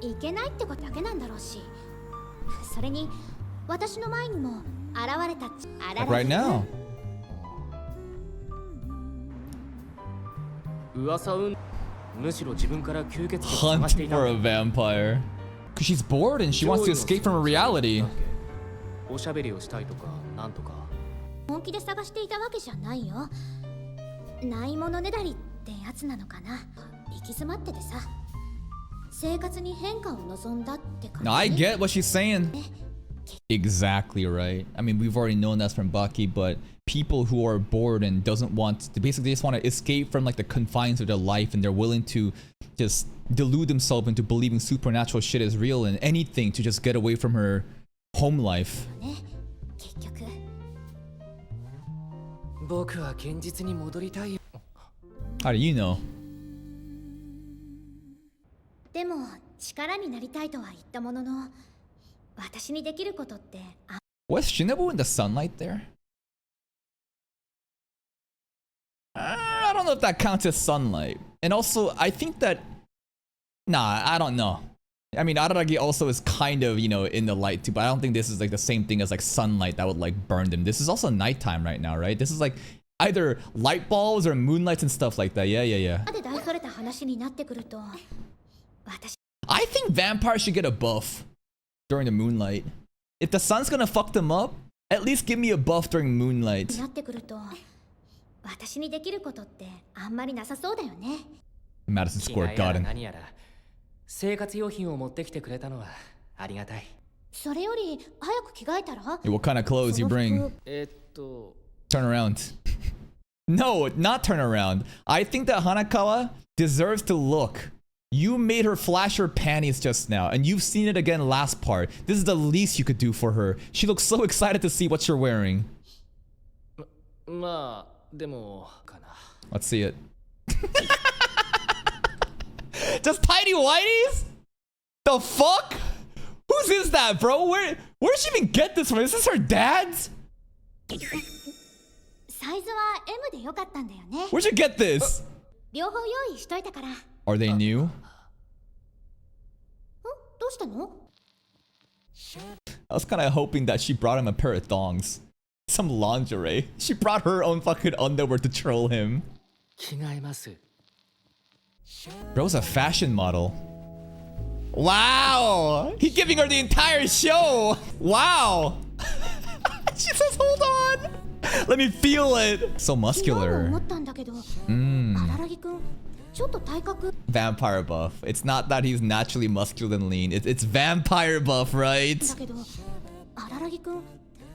いけないってことだけなんだろうし。それに私の前にも現れたっち。Like right now. 噂をむしろ自分から吸血鬼を Hunt 探していた。 for a vampire. Because she's bored and she wants to escape from reality. おしゃべりをしたいとかなんとか。本気で探していたわけじゃないよ。ないものねだりってやつなのかな。行き詰まっててさ。生活に変化を望んだって感じ。 No, I get what she's saying. Exactly right. I mean, we've already known that from Baki, but people who are bored and doesn't want to basically just want to escape from like the confines of their life, and they're willing to just delude themselves into believing supernatural shit is real and anything to just get away from her home life. 結局。僕は現実に戻りたい。 How do you know? でも力になりたいとは言ったものの、私にできることって Was Shinobu in the sunlight there? I don't know if that counts as sunlight. And also, I think that... Nah, I don't know. I mean, Araragi also is kind of, you know, in the light too, but I don't think this is like the same thing as like sunlight that would like burn them. This is also nighttime right now, right? This is like either light bulbs or moonlights and stuff like that. Yeah. I think vampires should get a buff during the moonlight. If the sun's gonna fuck them up, at least give me a buff during moonlight. Madison Square Garden. 生活用品を持ってきてくれたのはありがたい。それより早く着替えたら Hey, what kind of clothes you bring? Turn around. No, not turn around. I think that Hanakawa deserves to look. You made her flash her panties just now, and you've seen it again last part. This is the least you could do for her. She looks so excited to see what you're wearing. まあでもかな。 Let's see it. Just tiny whiteys? The fuck? Whose is that, bro? Where'd she even get this from? Is this her dad's? サイズは M でよかったんだよね。 Where'd you get this? 両方用意しといたから。 Are they new? どうしたの？ I was kind of hoping that she brought him a pair of thongs. Some lingerie. She brought her own fucking underwear to troll him. 着替えます。 Bro's a fashion model. Wow! He's giving her the entire show! Wow! She says, hold on! Let me feel it! So muscular. Vampire buff. It's not that he's naturally muscular and lean. It's vampire buff, right?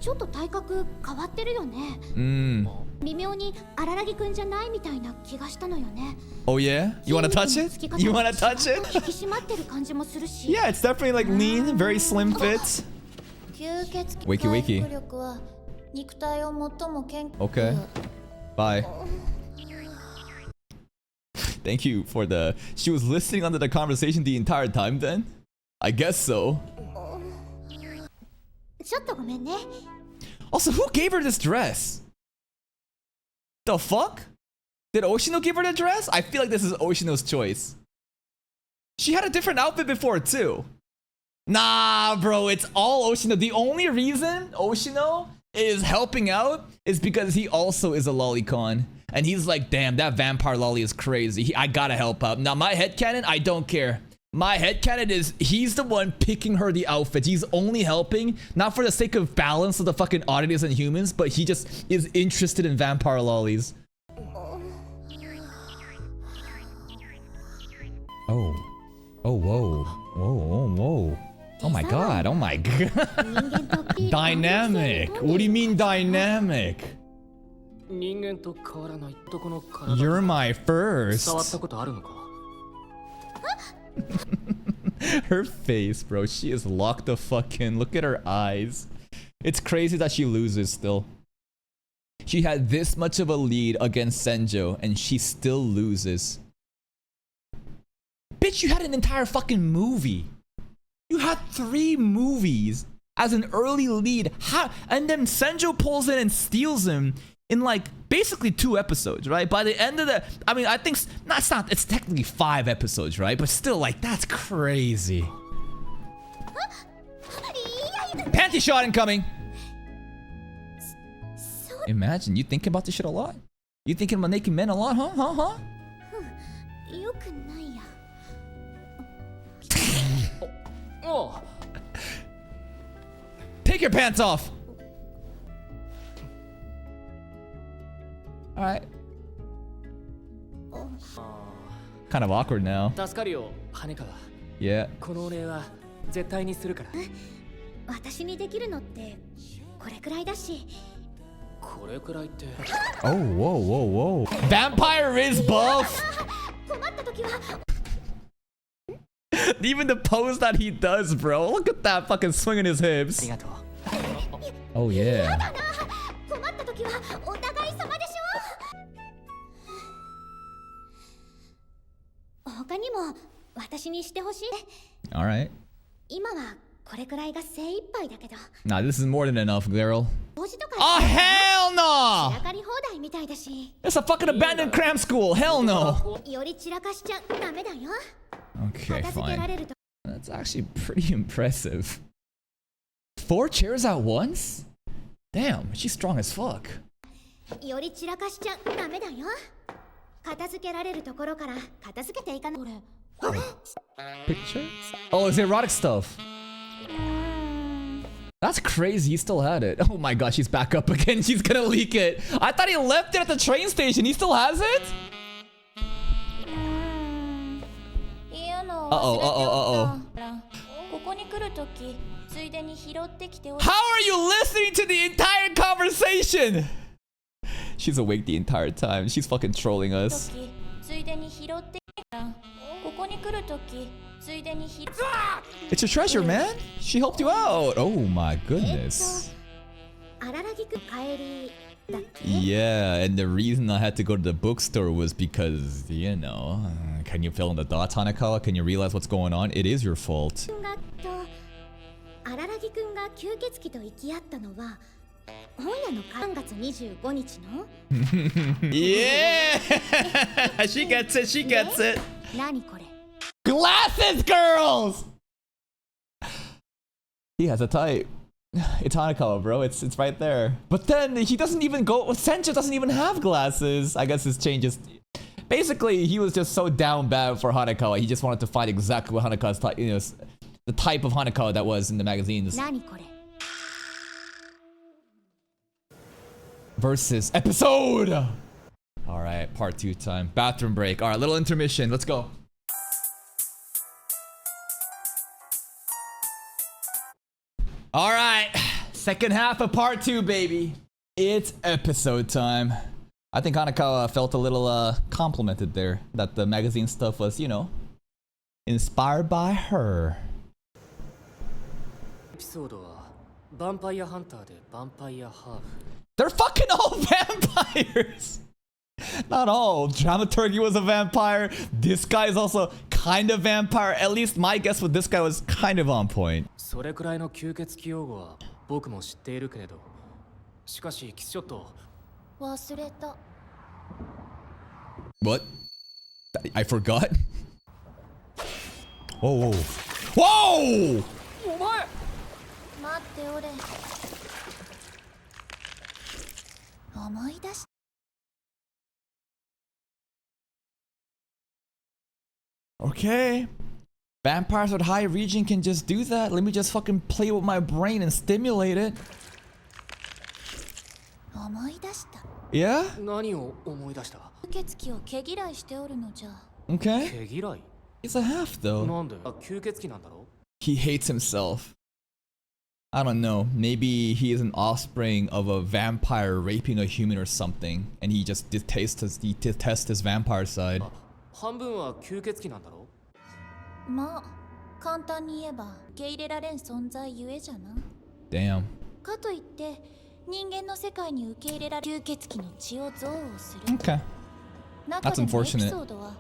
ちょっと体格変わってるよね。微妙に荒らぎくんじゃないみたいな気がしたのよね。Oh yeah? You wanna touch it? You wanna touch it? 引き締まってる感じもするし。Yeah, it's definitely like lean, very slim fit. 吸血鬼 Wakey 回 wakey. 復力は肉体を最も健康。 Okay. Bye. Thank you for the... She was listening onto the conversation the entire time then? I guess so. ちょっとごめんね。 Also, who gave her this dress? The fuck? Did Oshino give her the dress? I feel like this is Oshino's choice. She had a different outfit before too. Nah, bro, it's all Oshino. The only reason Oshino is helping out is because he also is a lolicon. And he's like, damn, that vampire lolly is crazy. I gotta help out. Now, my headcanon, I don't care. My headcanon is he's the one picking her the outfits. He's only helping, not for the sake of balance of the fucking oddities and humans, but he just is interested in vampire lollies. Oh. Oh, whoa. Whoa. Oh my god. Oh my god. Dynamic. What do you mean dynamic? 人間と変わらない男の体。 You're my first. 触ったことあるのか？ Her face, bro. She is locked the fuck in. Look at her eyes. It's crazy that she loses still. She had this much of a lead against Senjo, and she still loses. Bitch, you had an entire fucking movie. You had 3 movies as an early lead. How? And then Senjo pulls in and steals him in like basically 2 episodes, right? By the end of the, I mean, I think it's technically 5 episodes, right? But still, like, that's crazy. Panty shot incoming. Imagine, you thinking about this shit a lot? You thinking about naked men a lot, huh? よくないや。おう。 Take your pants off. Alright. Kind of awkward now. 助かるよ、羽川。 Yeah. このお礼は絶対にするから。私にできるのってこれくらいだし。これくらいって。 Oh, whoa. Vampire is buff. 困った時は。 Even the pose that he does, bro. Look at that fucking swinging his あ hips. りがとう。 Oh, yeah. 困った時はお互い様でしょ。他にも私にしてほしい。 Alright. 今はこれくらいが精一杯だけど Nah, this is more than enough, girl. 掃除とか Oh, hell 散ら no! かり放題みたいだし It's a fucking abandoned cram school. Hell no. より散らかしちゃダメだよ Okay, 片付けら fine. れると That's actually pretty impressive. 4 chairs at once? Damn, she's strong as fuck. より散らかしちゃダメだよ片付けられるところから片付けていかないこれ Picture? Oh, it's erotic stuff. That's crazy, he still had it. Oh my gosh, she's back up again. She's gonna leak it. I thought he left it at the train station. He still has it? Uh-oh. ここに来るときついでに拾ってきてお How are you listening to the entire conversation? She's awake the entire time. She's fucking trolling us. ついでに拾ってここに来るときついでに拾 It's your treasure, man. She helped you out. Oh my goodness. 荒らぎくん帰りだっけ Yeah, and the reason I had to go to the bookstore was because, you know, can you fill in the dots, Hanakawa? Can you realize what's going on? It is your fault. がと荒らぎくんが吸血鬼と行き合ったのは本屋の3月25日の Yeah! She gets it, she gets it. 何これ Glasses, girls! He has a type. It's Hanakawa, bro. It's right there. But then he doesn't even go. Senja doesn't even have glasses. I guess this changes. Basically, he was just so down bad for Hanakawa. He just wanted to find exactly what Hanakawa's type, you know, the type of Hanakawa that was in the magazines. 何これ Versus episode. All right, part 2 time. Bathroom break. All right, little intermission. Let's go. All right, second half of part 2, baby. It's episode time. I think Hanakawa felt a little complimented there that the magazine stuff was, you know, inspired by her. エピソードはヴァンパイアハンターでヴァンパイアハーフ They're fucking all vampires. Not all. Dramaturgy was a vampire. This guy is also kind of vampire. At least my guess with this guy was kind of on point. それくらいの吸血鬼用語は僕も知っているけれどしかしキスショット忘れた What? I forgot? Whoa, whoa. Whoa! お前待っておれ思い出し Okay. Vampires with high region can just do that. Let me just fucking play with my brain and stimulate it. 思い出した Yeah? 何を思い出した吸血鬼を毛嫌いしておるのじゃ Okay. 毛嫌い He's a half though. なんで吸血鬼なんだろ He hates himself. I don't know. Maybe he is an offspring of a vampire raping a human or something, and he just detests his vampire side. 半分は吸血鬼なんだろまあ簡単に言えば受け入れられん存在ゆえじゃな Damn. かといって人間の世界に受け入れられ吸血鬼の血を憎悪する Okay. 中 That's でもエピ unfortunate. ソードは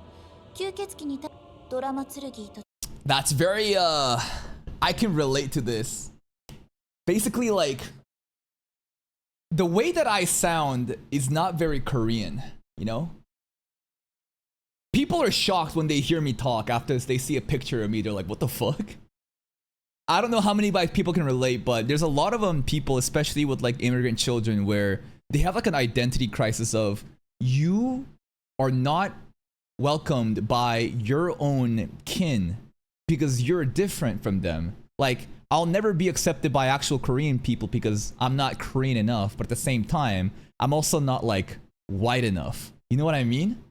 吸血鬼に対ドラマ剣と That's very I can relate to this. Basically, like, the way that I sound is not very Korean, you know? People are shocked when they hear me talk after they see a picture of me. They're like, what the fuck? I don't know how many people can relate, but there's a lot of people, especially with like immigrant children, where they have like an identity crisis of you are not welcomed by your own kin because you're different from them. Like, I'll never be accepted by actual Korean people because I'm not Korean enough, but at the same time, I'm also not like white enough. You know what I mean?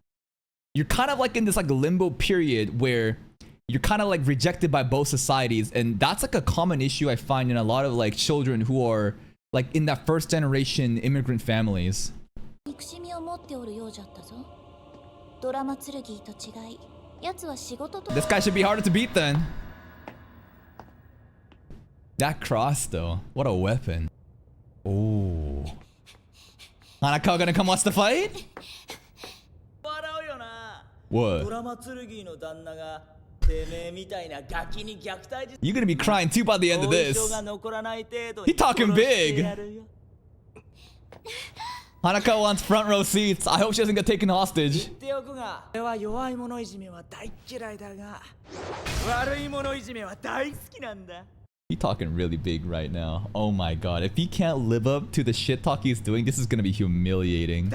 You're kind of like in this like limbo period where you're kind of like rejected by both societies, and that's like a common issue I find in a lot of like children who are like in that first generation immigrant families. 憎しみを持っておるようじゃったぞドラマ剣と違い奴は仕事と This guy should be harder to beat then. That cross though, what a weapon. Oh. Hanakawa gonna come watch the fight? 笑うよな What? ドラマ剣の旦那が You're gonna be crying too by the end of this. He talking big. Hanako wants front row seats. I hope she doesn't get taken hostage. He talking really big right now. Oh my god. If he can't live up to the shit talk he's doing, this is gonna be humiliating.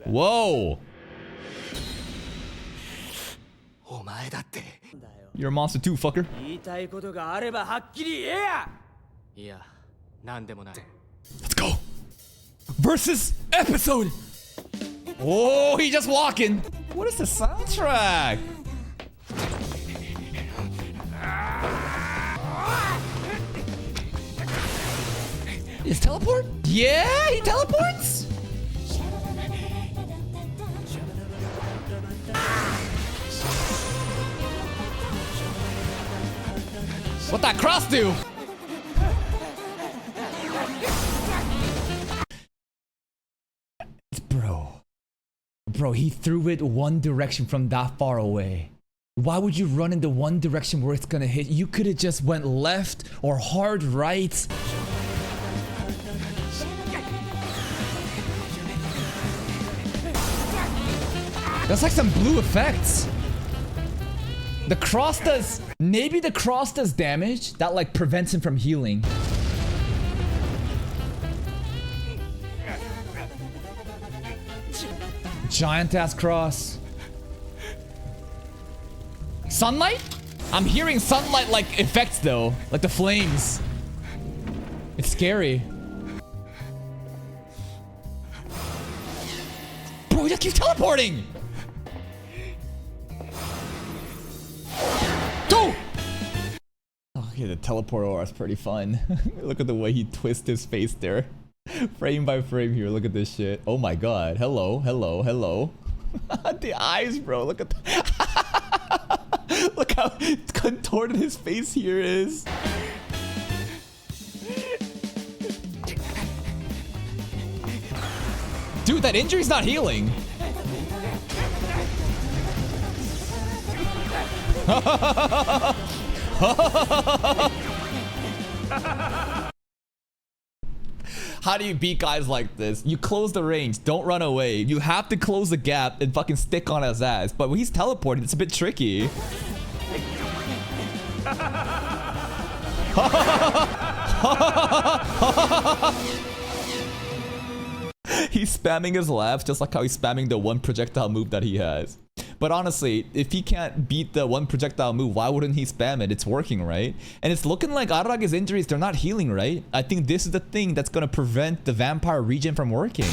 Whoa! You're a monster too, fucker. Let's go. Versus episode. Oh, he just walking. What is the soundtrack? Is teleport? Yeah, he teleports. What that cross do? Bro, he threw it one direction from that far away. Why would you run in the one direction where it's gonna hit? You could have just went left or hard right. That's like some blue effects. The cross does... Maybe the cross does damage that like prevents him from healing. Giant ass cross. Sunlight? I'm hearing sunlight like effects though. Like the flames. It's scary. Bro, he just keeps teleporting! Go! Okay, the teleport aura is pretty fun. Look at the way he twists his face there. Frame by frame here, look at this shit. Oh my god. Hello, hello, hello. The eyes, bro. Look at the look how contorted his face here is. Dude, that injury's not healing. How do you beat guys like this? You close the range, don't run away. You have to close the gap and fucking stick on his ass. But when he's teleporting, it's a bit tricky. He's spamming his laughs just like how he's spamming the one projectile move that he has. But honestly, if he can't beat the one projectile move, why wouldn't he spam it? It's working, right? And it's looking like Araragi's injuries, they're not healing, right? I think this is the thing that's gonna prevent the vampire regen from working.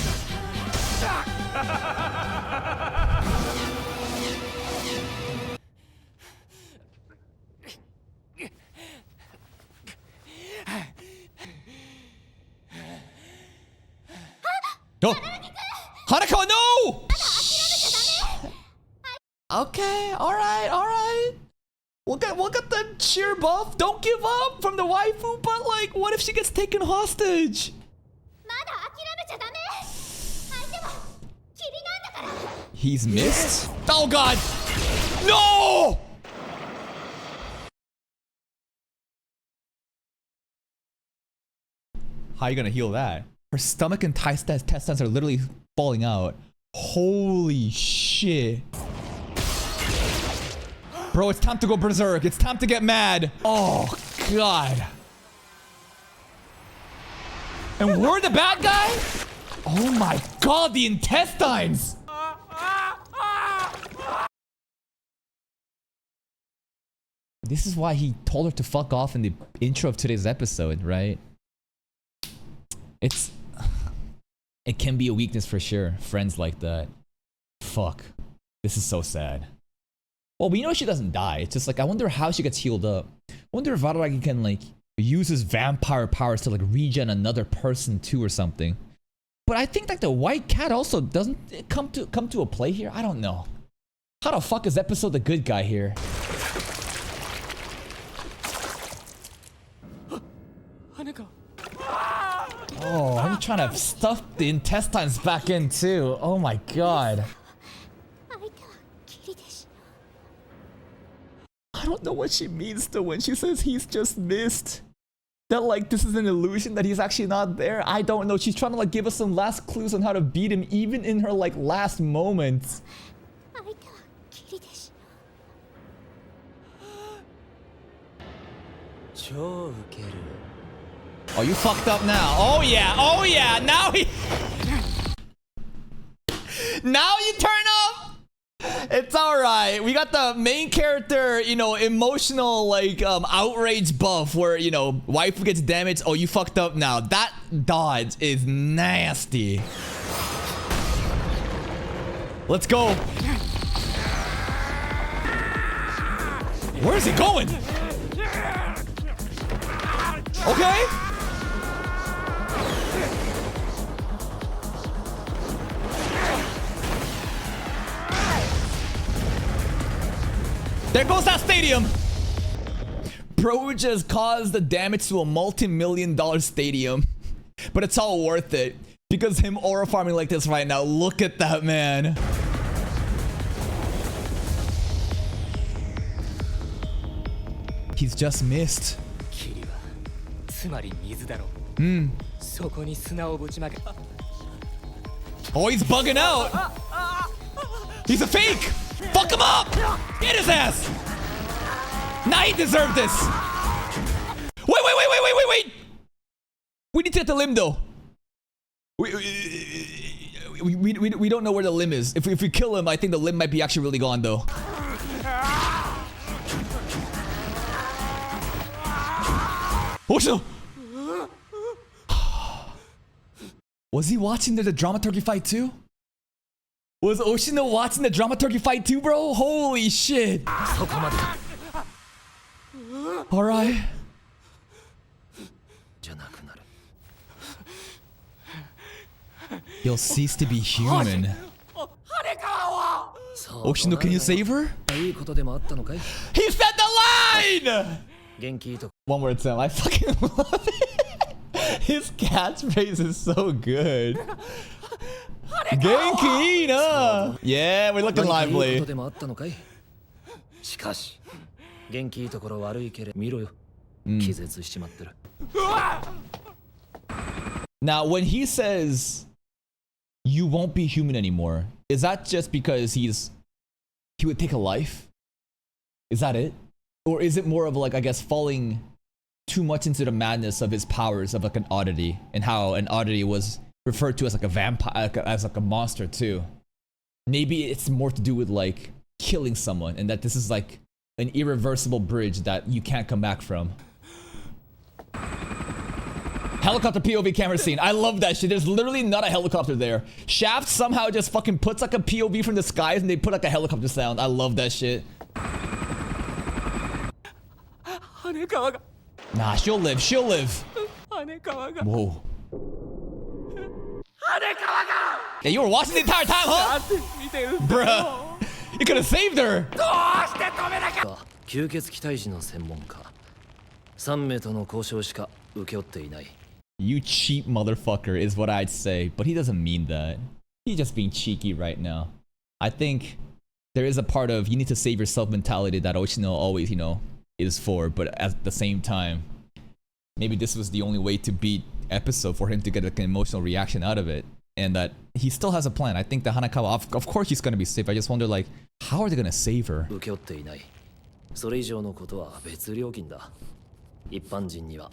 Oh! Hanako, no! Okay, alright. We'll get the cheer buff. Don't give up from the waifu, but like, what if she gets taken hostage? He's missed? Oh god! No! How are you gonna heal that? Her stomach and intestines are literally falling out. Holy shit. Bro, it's time to go berserk. It's time to get mad. Oh, God. And we're the bad guy? Oh my God, the intestines. This is why he told her to fuck off in the intro of today's episode, right? It can be a weakness for sure. Friends like that. Fuck. This is so sad. Well, we know she doesn't die. It's just like, I wonder how she gets healed up. I wonder if Araragi can like use his vampire powers to like regen another person too or something. But I think like the white cat also doesn't come to a play here. I don't know. How the fuck is Episode the good guy here? Oh, I'm trying to stuff the intestines back in too. Oh my god. don't know what she means though when she says he's just missed. That like this is an illusion that he's actually not there. I don't know. She's trying to like give us some last clues on how to beat him even in her like last moments. 相手はキリでし超ウケる Oh, you fucked up now. Oh yeah. Oh yeah. Now he Now you turn up. It's all right. We got the main character, you know, emotional like outrage buff where, you know, wife gets damaged. Oh, you fucked up now. That dodge is nasty. Let's go. Where is he going? Okay. There goes that stadium. Bro just caused the damage to a multi-million-dollar stadium. But it's all worth it. Because him aura farming like this right now. Look at that, man. He's just missed. キリはつまり水だろそこに砂をぶちまけ Oh, he's bugging out. He's a fake. Fuck him up. Get his ass. Now he deserved this. Wait. We need to get the limb though. We don't know where the limb is. If we kill him, I think the limb might be actually really gone though. Oh shit. Was he watching the dramaturgy fight too? Was Oshino watching the dramaturgy fight too, bro? Holy shit. Alright. You'll cease to be human. Oshino, can you save her? He said the line! One more time. I fucking love it. His catchphrase is so good. Genki na. Yeah, we're looking lively. Now, when he says you won't be human anymore, is that just because he would take a life? Is that it? Or is it more of like, I guess, falling too much into the madness of his powers of like an oddity, and how an oddity was referred to as like a vampire, as like a monster too? Maybe it's more to do with like killing someone, and that this is like an irreversible bridge that you can't come back from. Helicopter POV camera scene. I love that shit. There's literally not a helicopter there. Shaft somehow just fucking puts like a POV from the skies and they put like a helicopter sound. I love that shit. Nah, she'll live. She'll live. Whoa. Yeah, you were watching the entire time, huh? Bruh. You could have saved her. You cheap motherfucker is what I'd say, but he doesn't mean that. He's just being cheeky right now. I think there is a part of you need to save yourself mentality that Oshino always, you know, is for, but at the same time, maybe this was the only way to beat episode for him to get like an emotional reaction out of it, and that he still has a plan. I think that Hanakawa, of course she's gonna be safe. I just wonder like, how are they gonna save her?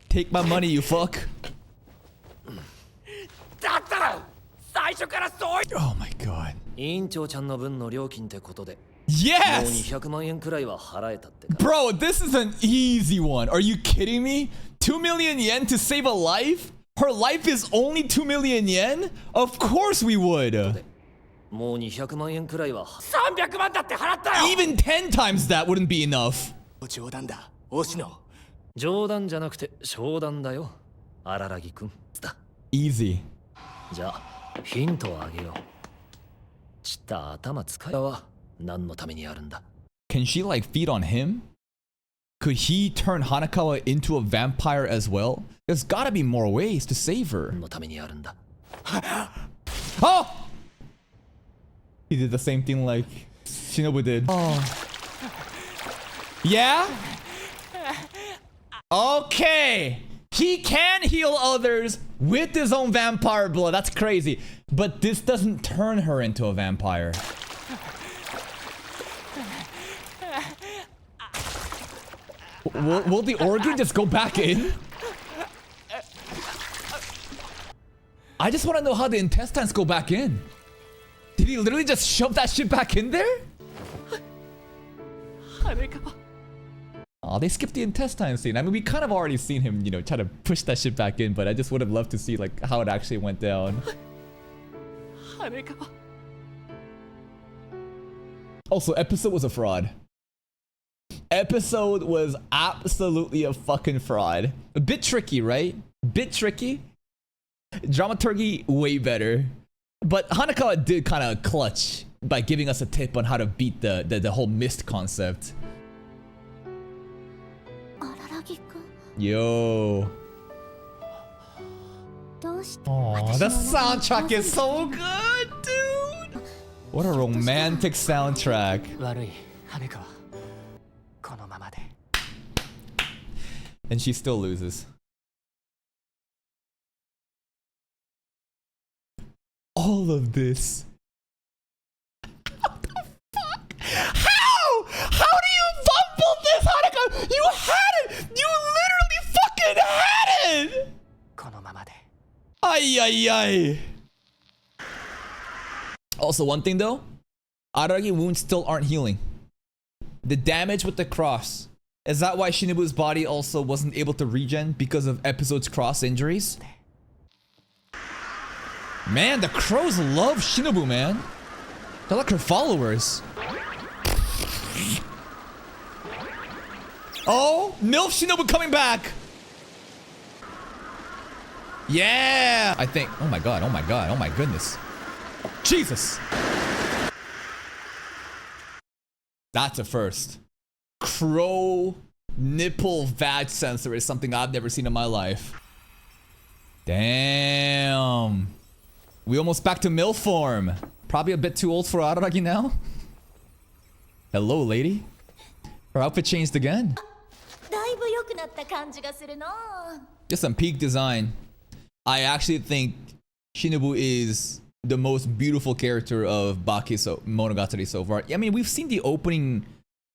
Take my money, you fuck. Oh my god. Yes! Bro, this is an easy one. Are you kidding me? 2 million yen to save a life? Her life is only 2 million yen? Of course we would. Even 10 times that wouldn't be enough. 冗談じゃなくて商談だよ、荒木くん。Easy. じゃあヒントをあげよう。ちった頭使いは何のためにあるんだ。Can she like feed on him? Could he turn Hanakawa into a vampire as well? There's gotta be more ways to save her. 何のためにあるんだ。Oh! He did the same thing like Shinobu did. Oh. Yeah? Okay. He can heal others with his own vampire blood. That's crazy. But this doesn't turn her into a vampire. Will the organ just go back in? I just want to know how the intestines go back in. Did he literally just shove that shit back in there? Oh, they skipped the intestine scene. I mean, we kind of already seen him, you know, try to push that shit back in, but I just would have loved to see like how it actually went down. Also, episode was a fraud. Episode was absolutely a fucking fraud. A bit tricky, right? Bit tricky. Dramaturgy way better. But Hanakawa did kind of clutch by giving us a tip on how to beat the whole mist concept. Yo. Oh, the soundtrack is so good, dude. What a romantic soundtrack. 悪い羽川このままで And she still loses. All of this. What the fuck? How? How do you fumble this, Hanukkah? You had it! You literally fucking had it! このままで Ay, ay, ay. Also, one thing though, Araragi wounds still aren't healing. The damage with the cross. Is that why Shinobu's body also wasn't able to regen because of Episode's cross injuries? Man, the crows love Shinobu, man. They're like her followers. Oh, MILF Shinobu coming back. Yeah, I think. Oh my god, oh my god, oh my goodness. Jesus. That's a first. Crow nipple vag sensor is something I've never seen in my life. Damn. We almost back to MILF form. Probably a bit too old for Araragi now. Hello, lady. Her outfit changed again. だいぶ良くなった感じがするな。 Just some peak design. I actually think Shinobu is the most beautiful character of Monogatari so far. I mean, we've seen the opening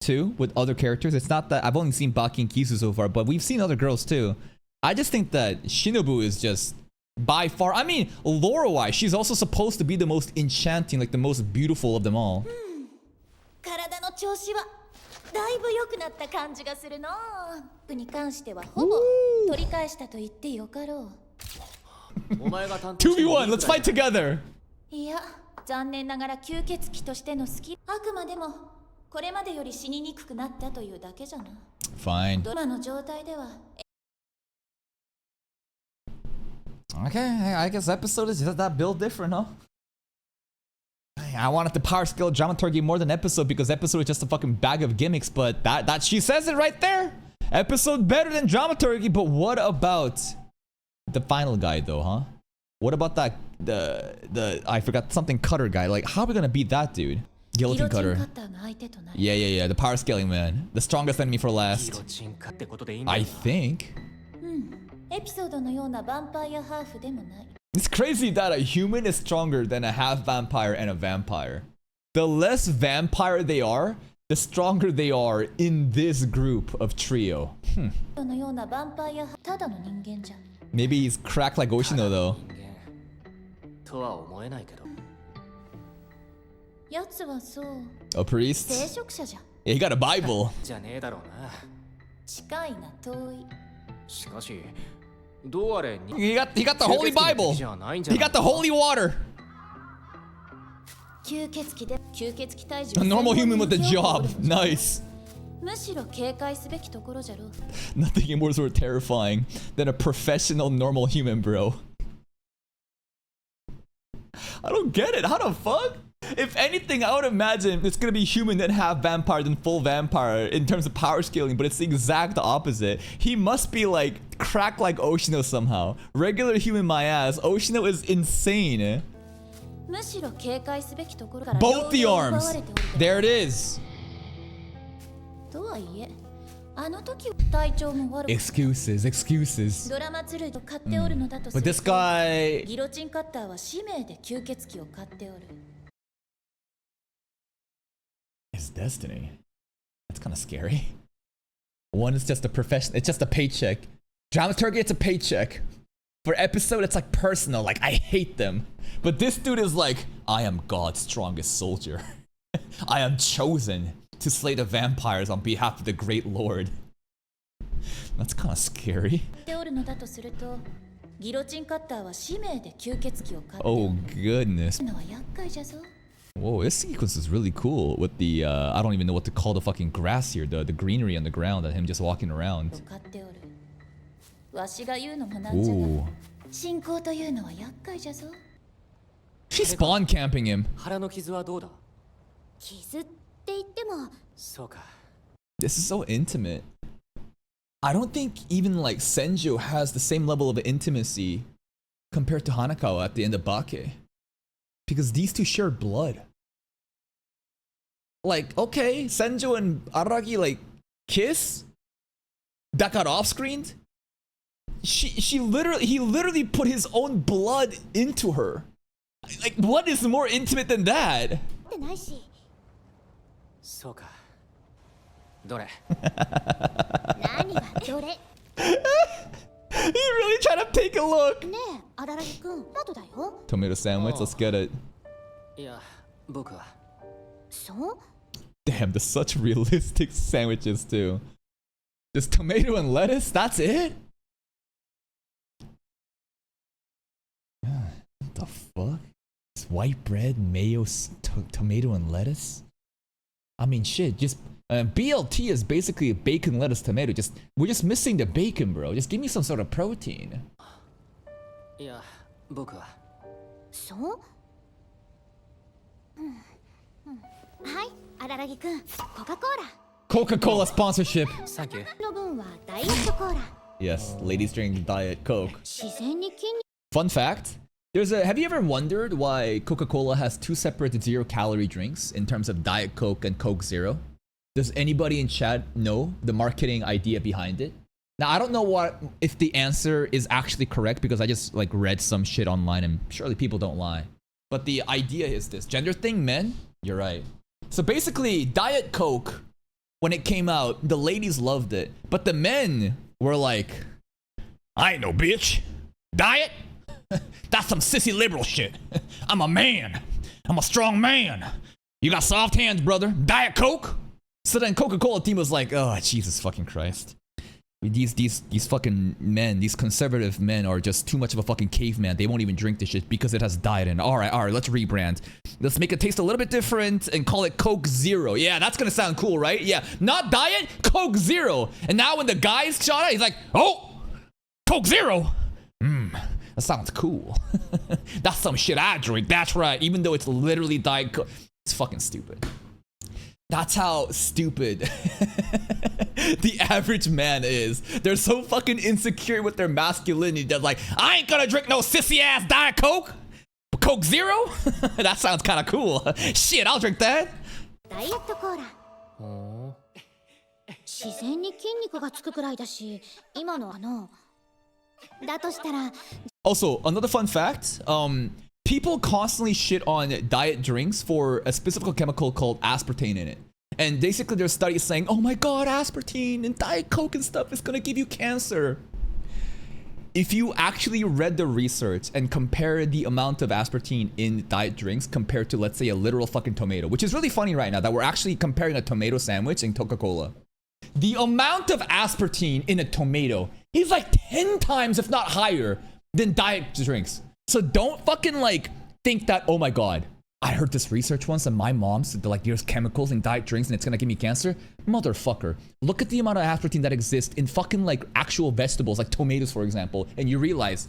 too with other characters. It's not that I've only seen Baki and Kizu so far, but we've seen other girls too. I just think that Shinobu is just by far, I mean, lore-wise, she's also supposed to be the most enchanting, like the most beautiful of them all. 体の調子はだいぶ良くなった感じがするな。に関してはほぼ取り返したと言ってよかろう。 2v1, let's fight together. いや、残念ながら吸血鬼としてのスキル、あくまでもこれまでより死ににくくなったというだけじゃな。Fine. 今の状態では。 Okay, I guess episode is just that build different, huh? I wanted the power skill dramaturgy more than episode because episode is just a fucking bag of gimmicks, but that she says it right there. Episode better than dramaturgy, but what about the final guy though, huh? What about that the I forgot something cutter guy? Like how are we gonna beat that dude? Guillotine cutter. Yeah, the power scaling man. The strongest enemy for last. I think. エピソードのようなヴァンパイアハーフでもない。 It's crazy that a human is stronger than a half vampire and a vampire. The less vampire they are, the stronger they are in this group of trio. のようなヴァンパイアただの人間じゃ。 Maybe he's cracked like Oshino though. とは思えないけど。やつはそう。 A priest? 聖職者じゃ。 Yeah, he got a Bible. じゃねえだろうな。近いな遠い。しかし。 He got the holy Bible. He got the holy water. A normal human with a job. Nice. Nothing more sort of terrifying than a professional normal human, bro. I don't get it. How the fuck? If anything, I would imagine it's gonna be human then half vampire then full vampire in terms of power scaling, but it's the exact opposite. He must be like cracked like Oshino somehow. Regular human my ass. Oshino is insane. Both the arms. There it is. とはいえあの時は体調も悪く Excuses, excuses. ドラマツルを買っておるのだとす But る this と guy... ギロチンカッターは使命で吸血鬼を買っておる It's destiny. That's kind of scary. One is just a profession. It's just a paycheck. Dramaturgy, it's a paycheck. For episode, it's like personal. Like, I hate them. But this dude is like, I am God's strongest soldier. I am chosen to slay the vampires on behalf of the great lord. That's kind of scary. 買っておるのだとするとギロチンカッターは使命で吸血鬼を買ってお Oh, る goodness. のは厄介じゃぞ Whoa, this sequence is really cool with the, I don't even know what to call the fucking grass here. The greenery on the ground and him just walking around. 買っておるわしが言うのもなんじゃ Ooh. が信仰というのは厄介じゃぞ She's spawn camping him. 腹の傷はどうだ傷って言ってもそうか This is so intimate. I don't think even like Senju has the same level of intimacy compared to Hanakawa at the end of Bake. Because these two share blood. Like, okay, Senju and Araragi like kiss? That got off screened? He literally put his own blood into her. Like, what is more intimate than that? ってないしそうかどれ何がどれね He really trying to take a look. え荒らぎくんまだだよ Tomato sandwich, let's get it. いや僕はそう Damn, there's such realistic sandwiches too. Just tomato and lettuce, that's it? What the fuck? It's white bread, mayo, tomato and lettuce? I mean, shit, just... BLT is basically bacon, lettuce, tomato. We're just missing the bacon, bro. Just give me some sort of protein. いや僕はそうはい荒らぎくんコカ・コーラ Coca-Cola sponsorship. サンキューの分はダイエットコーラ Yes, ladies drink Diet Coke. 自然に筋肉 Fun fact. Have you ever wondered why Coca-Cola has two separate zero-calorie drinks in terms of Diet Coke and Coke Zero? Does anybody in chat know the marketing idea behind it? Now, I don't know if the answer is actually correct because I just like read some shit online and surely people don't lie. But the idea is this. Gender thing, men? You're right. So basically, Diet Coke, when it came out, the ladies loved it. But the men were like, I ain't no bitch. Diet? That's some sissy liberal shit. I'm a man. I'm a strong man. You got soft hands, brother. Diet Coke? So then Coca-Cola team was like, oh, Jesus fucking Christ. These fucking men, these conservative men are just too much of a fucking caveman. They won't even drink this shit because it has diet in it. All right, let's rebrand. Let's make it taste a little bit different and call it Coke Zero. Yeah, that's gonna sound cool, right? Yeah, not diet, Coke Zero. And now when the guys shot it, he's like, oh, Coke Zero. That sounds cool. That's some shit I drink. That's right. Even though it's literally Diet Coke. It's fucking stupid. That's how stupid the average man is. They're so fucking insecure with their masculinity. They're like, I ain't gonna drink no sissy ass Diet Coke. Coke Zero? That sounds kind of cool. Shit, I'll drink that. ダイエットコーラ自然に筋肉がつくくらいだし今のだとしたら Also, another fun fact, people constantly shit on diet drinks for a specific chemical called aspartame in it. And basically there's studies saying, oh my god, aspartame and Diet Coke and stuff is gonna give you cancer. If you actually read the research and compare the amount of aspartame in diet drinks compared to, let's say, a literal fucking tomato, which is really funny right now that we're actually comparing a tomato sandwich and Coca-Cola. The amount of aspartame in a tomato is like 10 times, if not higher, than diet drinks. So don't fucking like think that, oh my god, I heard this research once and my mom said that like there's chemicals in diet drinks and it's gonna give me cancer. Motherfucker, look at the amount of aspartame that exists in fucking like actual vegetables, like tomatoes for example, and you realize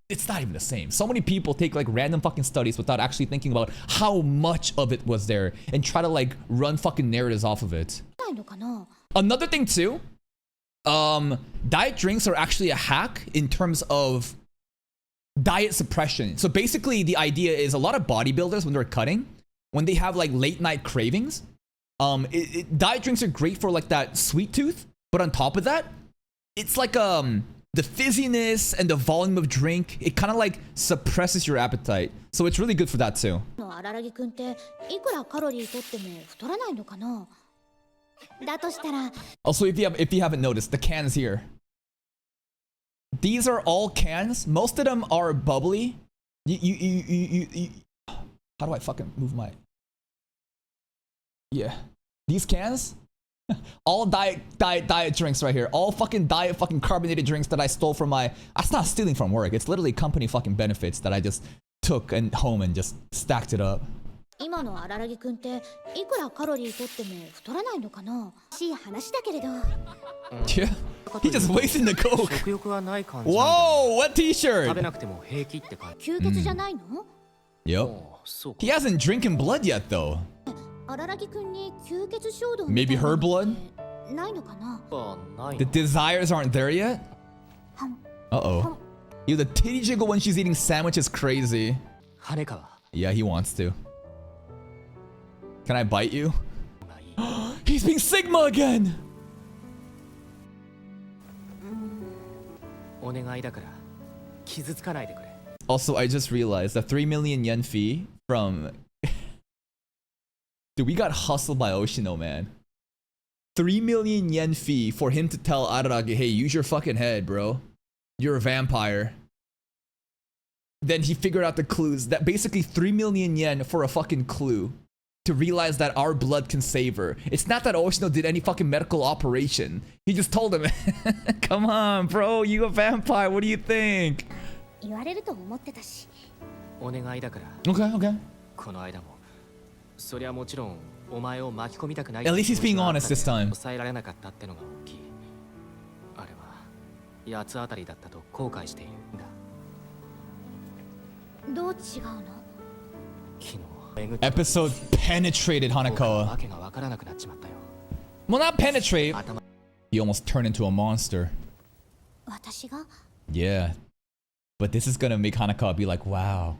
it's not even the same. So many people take like random fucking studies without actually thinking about how much of it was there and try to like run fucking narratives off of it. ないのかな Another thing too, diet drinks are actually a hack in terms of diet suppression. So basically the idea is a lot of bodybuilders when they're cutting, when they have like late night cravings, Diet drinks are great for like that sweet tooth, but on top of that, it's like the fizziness and the volume of drink, it kind of like suppresses your appetite. So it's really good for that too. の荒木くんっていくらカロリーとっても太らないのかな。だとしたら Also, if you haven't noticed, the cans here. These are all cans. Most of them are bubbly. You how do I fucking move my... Yeah. These cans, all diet drinks right here. All fucking diet fucking carbonated drinks that I stole from my... That's not stealing from work. It's literally company fucking benefits that I just took and home and just stacked it up. 今の荒木くんっていくらカロリーとっても太らないのかな。しい話だけれど。Yeah. He just wasting the coke. 食欲はない感じなんだ。 Whoa, what t-shirt? 食べなくても平気って感じ。吸血じゃないの？ Yep. そうか。 He hasn't drinking blood yet though. 荒木くんに吸血衝動 Maybe her blood? ないのかな。ない The desires aren't there yet? Uh-oh. Yo, the titty jiggle when she's eating sandwich is crazy. 羽川。 Yeah, he wants to. Can I bite you? がいい。 He's being Sigma again! お願いだから傷つかないでくれ。 Also, I just realized the 3 million yen fee from... Dude, we got hustled by Oshino, man. 3 million yen fee for him to tell Araragi, hey, use your fucking head, bro. You're a vampire. Then he figured out the clues. That basically 3 million yen for a fucking clue. To realize that our blood can save her. It's not that Oshino did any fucking medical operation. He just told him, come on, bro, you a vampire, what do you think? 言われると思ってたし。お願いだから。 Okay, okay. この間も。そりゃもちろんお前を巻き込みたくない。 At least he's being honest this time. 抑えられなかったってのが大きい。あれは八つ当たりだったと後悔しているんだ。どう違うの？昨日。 Episode penetrated Hanakawa. わけがわからなくなっちまったよ。 Well, not penetrate. 頭 He almost turned into a monster. 私が？ Yeah. But this is gonna make Hanakawa be like, wow,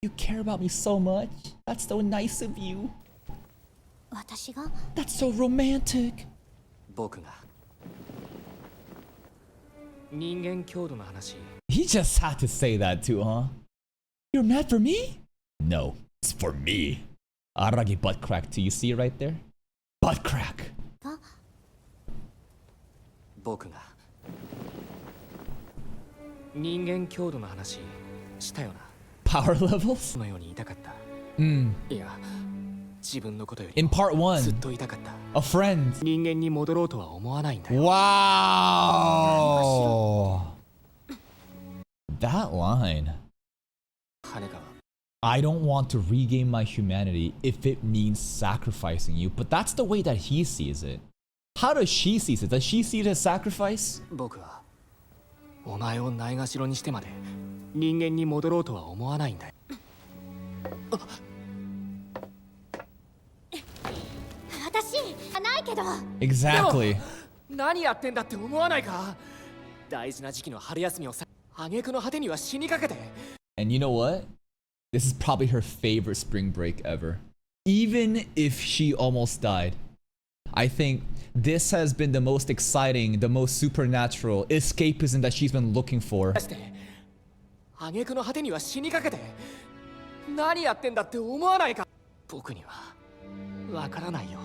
you care about me so much? That's so nice of you. 私が？ That's so romantic. 僕が人間強度の話。 He just had to say that too, huh? You're mad for me? No, it's for me. Araragi butt crack too. You see it right there? Butt crack. が？僕が人間強度の話したよな。 Power levels? そのように言いたかった。 Mm. いや、自分のことより In part ずっ 1, と言いたかった。 a friend. 人間に戻ろうとは思わないんだよ。 Wow. That line. 羽川。 I don't want to regain my humanity if it means sacrificing you, but that's the way that he sees it. How does she see it? Does she see it as sacrifice? 僕はお前をないがしろにしてまで人間に戻ろうとは思わないんだよ。私じゃないけど。 Exactly. 何やってんだって思わないか。大事な時期の春休みをさ、挙句の果てには死にかけて。 And you know what? This is probably her favorite spring break ever. Even if she almost died. I think this has been the most exciting, the most supernatural escapism that she's been looking for. 出して挙句の果てには死にかけて。何やってんだって思わないか。僕にはわからないよ。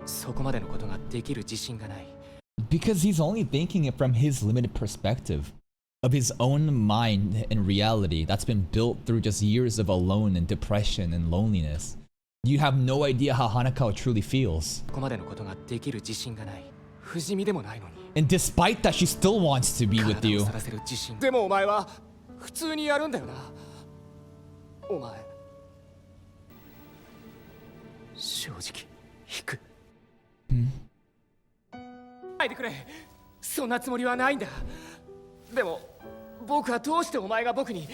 そこまでのことができる自信がない。 Because he's only thinking it from his limited perspective. Of his own mind and reality that's been built through just years of alone and depression and loneliness. You have no idea how Hanakawa truly feels. ここまでのことができる自信がない。不死身でもないのに。 And despite that, she still wants to be with 体 you. をさらせる自信。でもお前は普通にやるんだよな。お前正直引く。ないでくれ。そんなつもりはないんだ。でも僕はどうしてお前が僕に。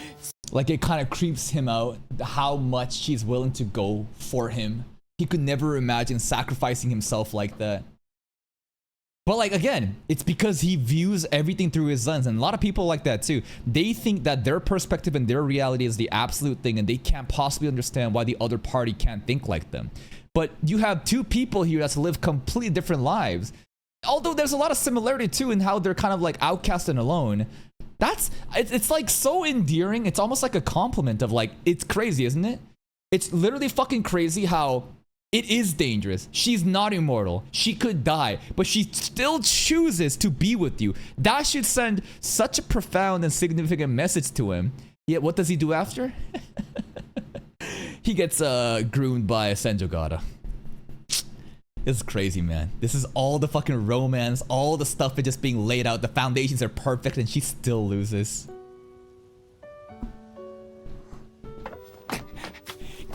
Like it kind of creeps him out how much she's willing to go for him. He could never imagine sacrificing himself like that. But like, again, it's because he views everything through his lens, and a lot of people like that too. They think that their perspective and their reality is the absolute thing, and they can't possibly understand why the other party can't think like them. But you have two people here that live completely different lives. Although there's a lot of similarity too in how they're kind of like outcast and alone. It's like so endearing. It's almost like a compliment of like, it's crazy, isn't it? It's literally fucking crazy how it is dangerous. She's not immortal. She could die, but she still chooses to be with you. That should send such a profound and significant message to him. Yet what does he do after? He gets groomed by Senjogata. It's crazy, man. This is all the fucking romance, all the stuff is just being laid out. The foundations are perfect and she still loses.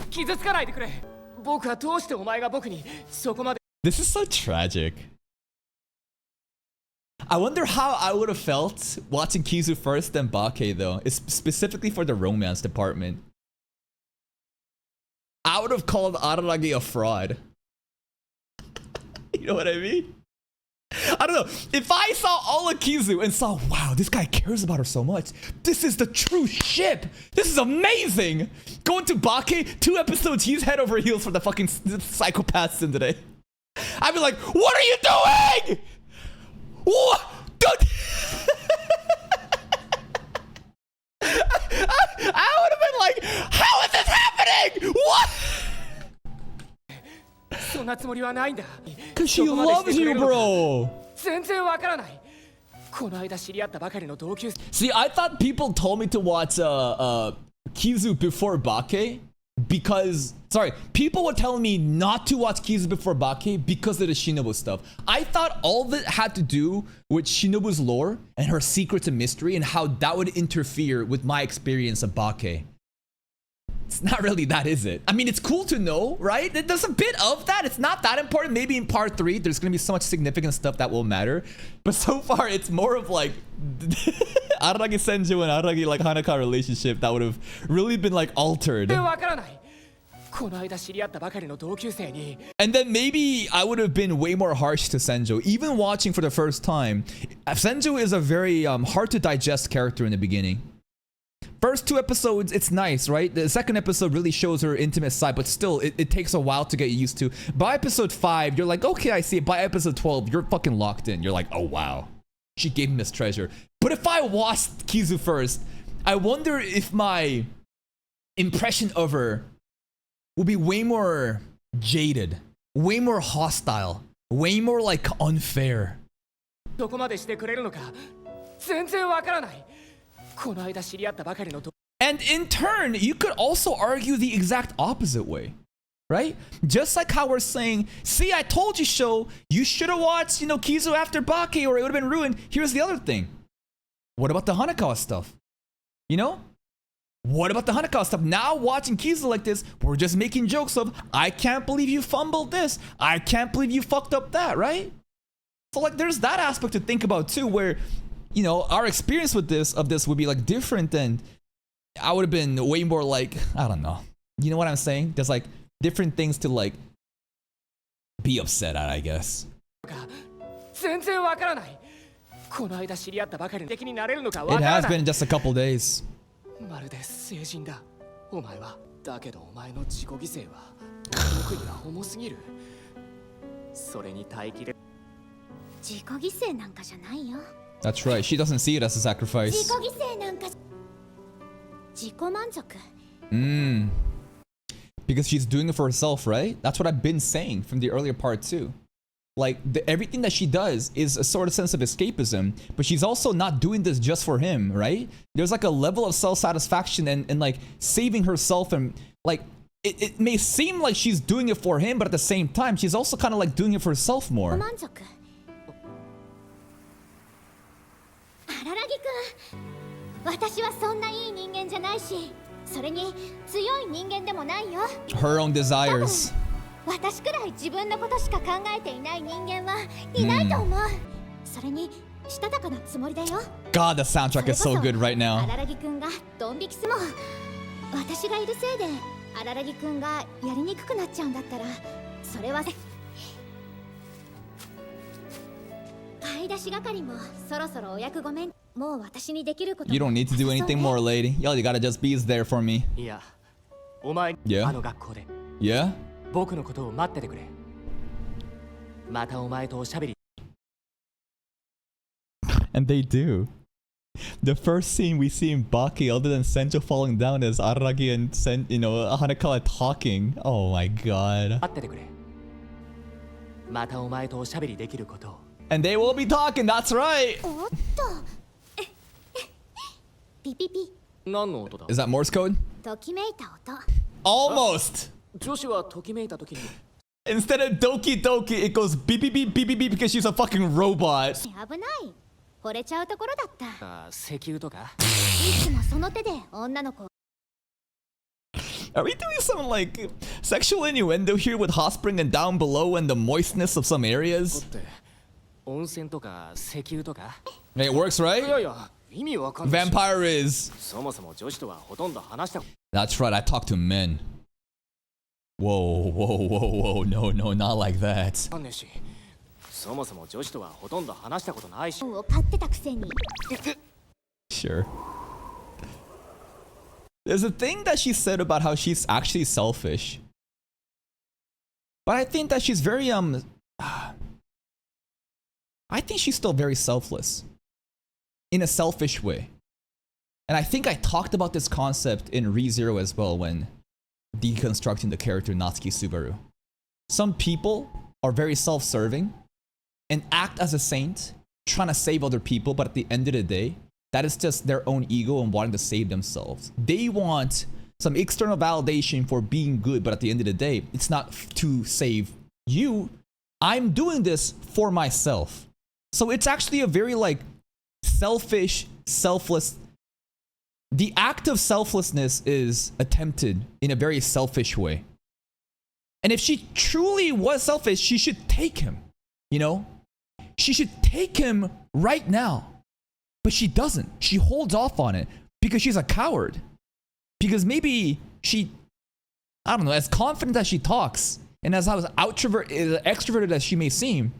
傷つかないでくれ。僕はどうしてお前が僕にそこまで。 This is so tragic. I wonder how I would have felt watching Kizu first then Bake though. It's specifically for the romance department. I would have called Araragi a fraud. You know what I mean? I don't know. If I saw all of Kizu and saw, wow, this guy cares about her so much. This is the true ship. This is amazing. Going to Bake, 2 episodes, he's head over heels for the fucking psychopaths in today. I'd be like, what are you doing? What? I would have been like, how is this happening? What? そんなつもりはないんだ。 Cause she loves you, bro. 全然わからない。この間知り合ったばかりの同級生。 See, I thought people told me to watch Kizu before Bake because, sorry, people were telling me not to watch Kizu before Bake because of the Shinobu stuff. I thought all that had to do with Shinobu's lore and her secrets and mystery and how that would interfere with my experience of Bake. It's not really that, is it? I mean, it's cool to know, right? There's a bit of that. It's not that important. Maybe in part 3, there's going to be so much significant stuff that will matter. But so far, it's more of like Araragi Senju and Araragi like Hanaka relationship that would have really been like altered. And then maybe I would have been way more harsh to Senju. Even watching for the first time, Senju is a very hard to digest character in the beginning. First 2 episodes, it's nice, right? The second episode really shows her intimate side, but still, it takes a while to get used to. By episode 5, you're like, okay, I see it. By episode 12, you're fucking locked in. You're like, oh, wow. She gave him this treasure. But if I watched Kizu first, I wonder if my impression of her will be way more jaded, way more hostile, way more like unfair. どこまでしてくれるのか全然わからない。 And in turn, you could also argue the exact opposite way, right? Just like how we're saying, see, I told you, show, you should have watched, Kizu after Bake or it would have been ruined. Here's the other thing. What about the Hanakawa stuff? What about the Hanakawa stuff? Now watching Kizu like this, we're just making jokes of, I can't believe you fumbled this. I can't believe you fucked up that, right? So like, there's that aspect to think about too, where our experience with this would be like different, and I would have been way more like, I don't know. You know what I'm saying? There's like different things to like be upset at, I guess. It has been just a couple days. That's right, she doesn't see it as a sacrifice. Because she's doing it for herself, right? That's what I've been saying from the earlier part too. Like, everything that she does is a sort of sense of escapism, but she's also not doing this just for him, right? There's like a level of self-satisfaction and like saving herself, and like, it may seem like she's doing it for him, but at the same time, she's also kind of like doing it for herself more. 私はそんないい人間じゃないし、それに強い人間でもないよ。 Her own desires. 私くらい自分のことしか考えていない人間はいないと思う。それにしたたかなつもりだよ。 God, the soundtrack is so good right now. 荒木くんがドン引きすも、私がいるせいで荒木くんがやりにくくなっちゃうんだったら、それは。い出し係もそろそろお役ごめん。もう私にできること。 You don't need to do anything more, lady. Yo, you gotta just be there for me. いやお前 Yeah? あの学校で Yeah? 僕のことを待っててくれ。またお前とおしゃべり。 And they do. The first scene we see in Baki, other than Senjo falling down, is Araragi and Hanekawa talking. Oh my god. 待っててくれ。またお前とおしゃべりできることを。 And they will be talking, that's right! おっと。ピピピ。何の音だ？ Is that Morse code? ときめいた音。 Almost! 女子はときめいた時に Instead of Doki Doki, it goes beep beep beep beep beep beep because she's a fucking robot. 危ない。惚れちゃうところだった。石油とか。いつもその手で女の子。 Are we doing some like sexual innuendo here with hot spring and down below and the moistness of some だ areas? って温泉とか石油とか。 It works, いや right? いや意味わかんないし。 Vampire is. そもそも女子とはほとんど話したこ That's right, I talk to men. Whoa, whoa, whoa, whoa. No, no, not like that. とないし。そもそも女子とはほとんど話したことないし。を買ってたくせに。 Sure. There's a thing that she said about how she's actually selfish. But I think that she's very, I think she's still very selfless. In a selfish way. And I think I talked about this concept in ReZero as well when deconstructing the character Natsuki Subaru. Some people are very self-serving and act as a saint, trying to save other people, but at the end of the day, that is just their own ego and wanting to save themselves. They want some external validation for being good, but at the end of the day, it's not to save you. I'm doing this for myself. So it's actually a very like selfish, selfless. The act of selflessness is attempted in a very selfish way. And if she truly was selfish, she should take him, you know? She should take him right now. But she doesn't. She holds off on it because she's a coward. Because maybe she, I don't know, as confident as she talks and as extroverted as she may seem,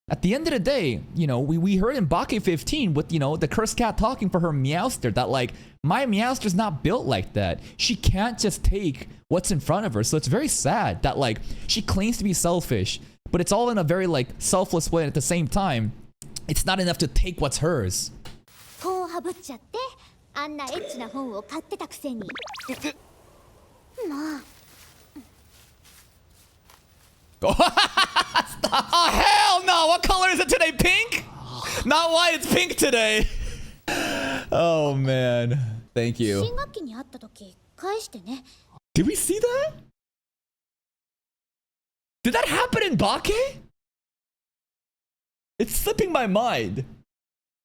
at the end of the day, you know, we heard in Bake 15 with, you know, the cursed cat talking for her Meowster that like, my Meowster's not built like that. She can't just take what's in front of her. So it's very sad that like, she claims to be selfish, but it's all in a very like selfless way. And at the same time, it's not enough to take what's hers. 本をはぶっちゃってあんなエッチな本を買ってたくせに。もう。 Oh hell no! What color is it today? Pink? Not white, it's pink today. Oh man. Thank you. 新学期に会った時返してね。 Did we see that? Did that happen in Bake? It's slipping my mind.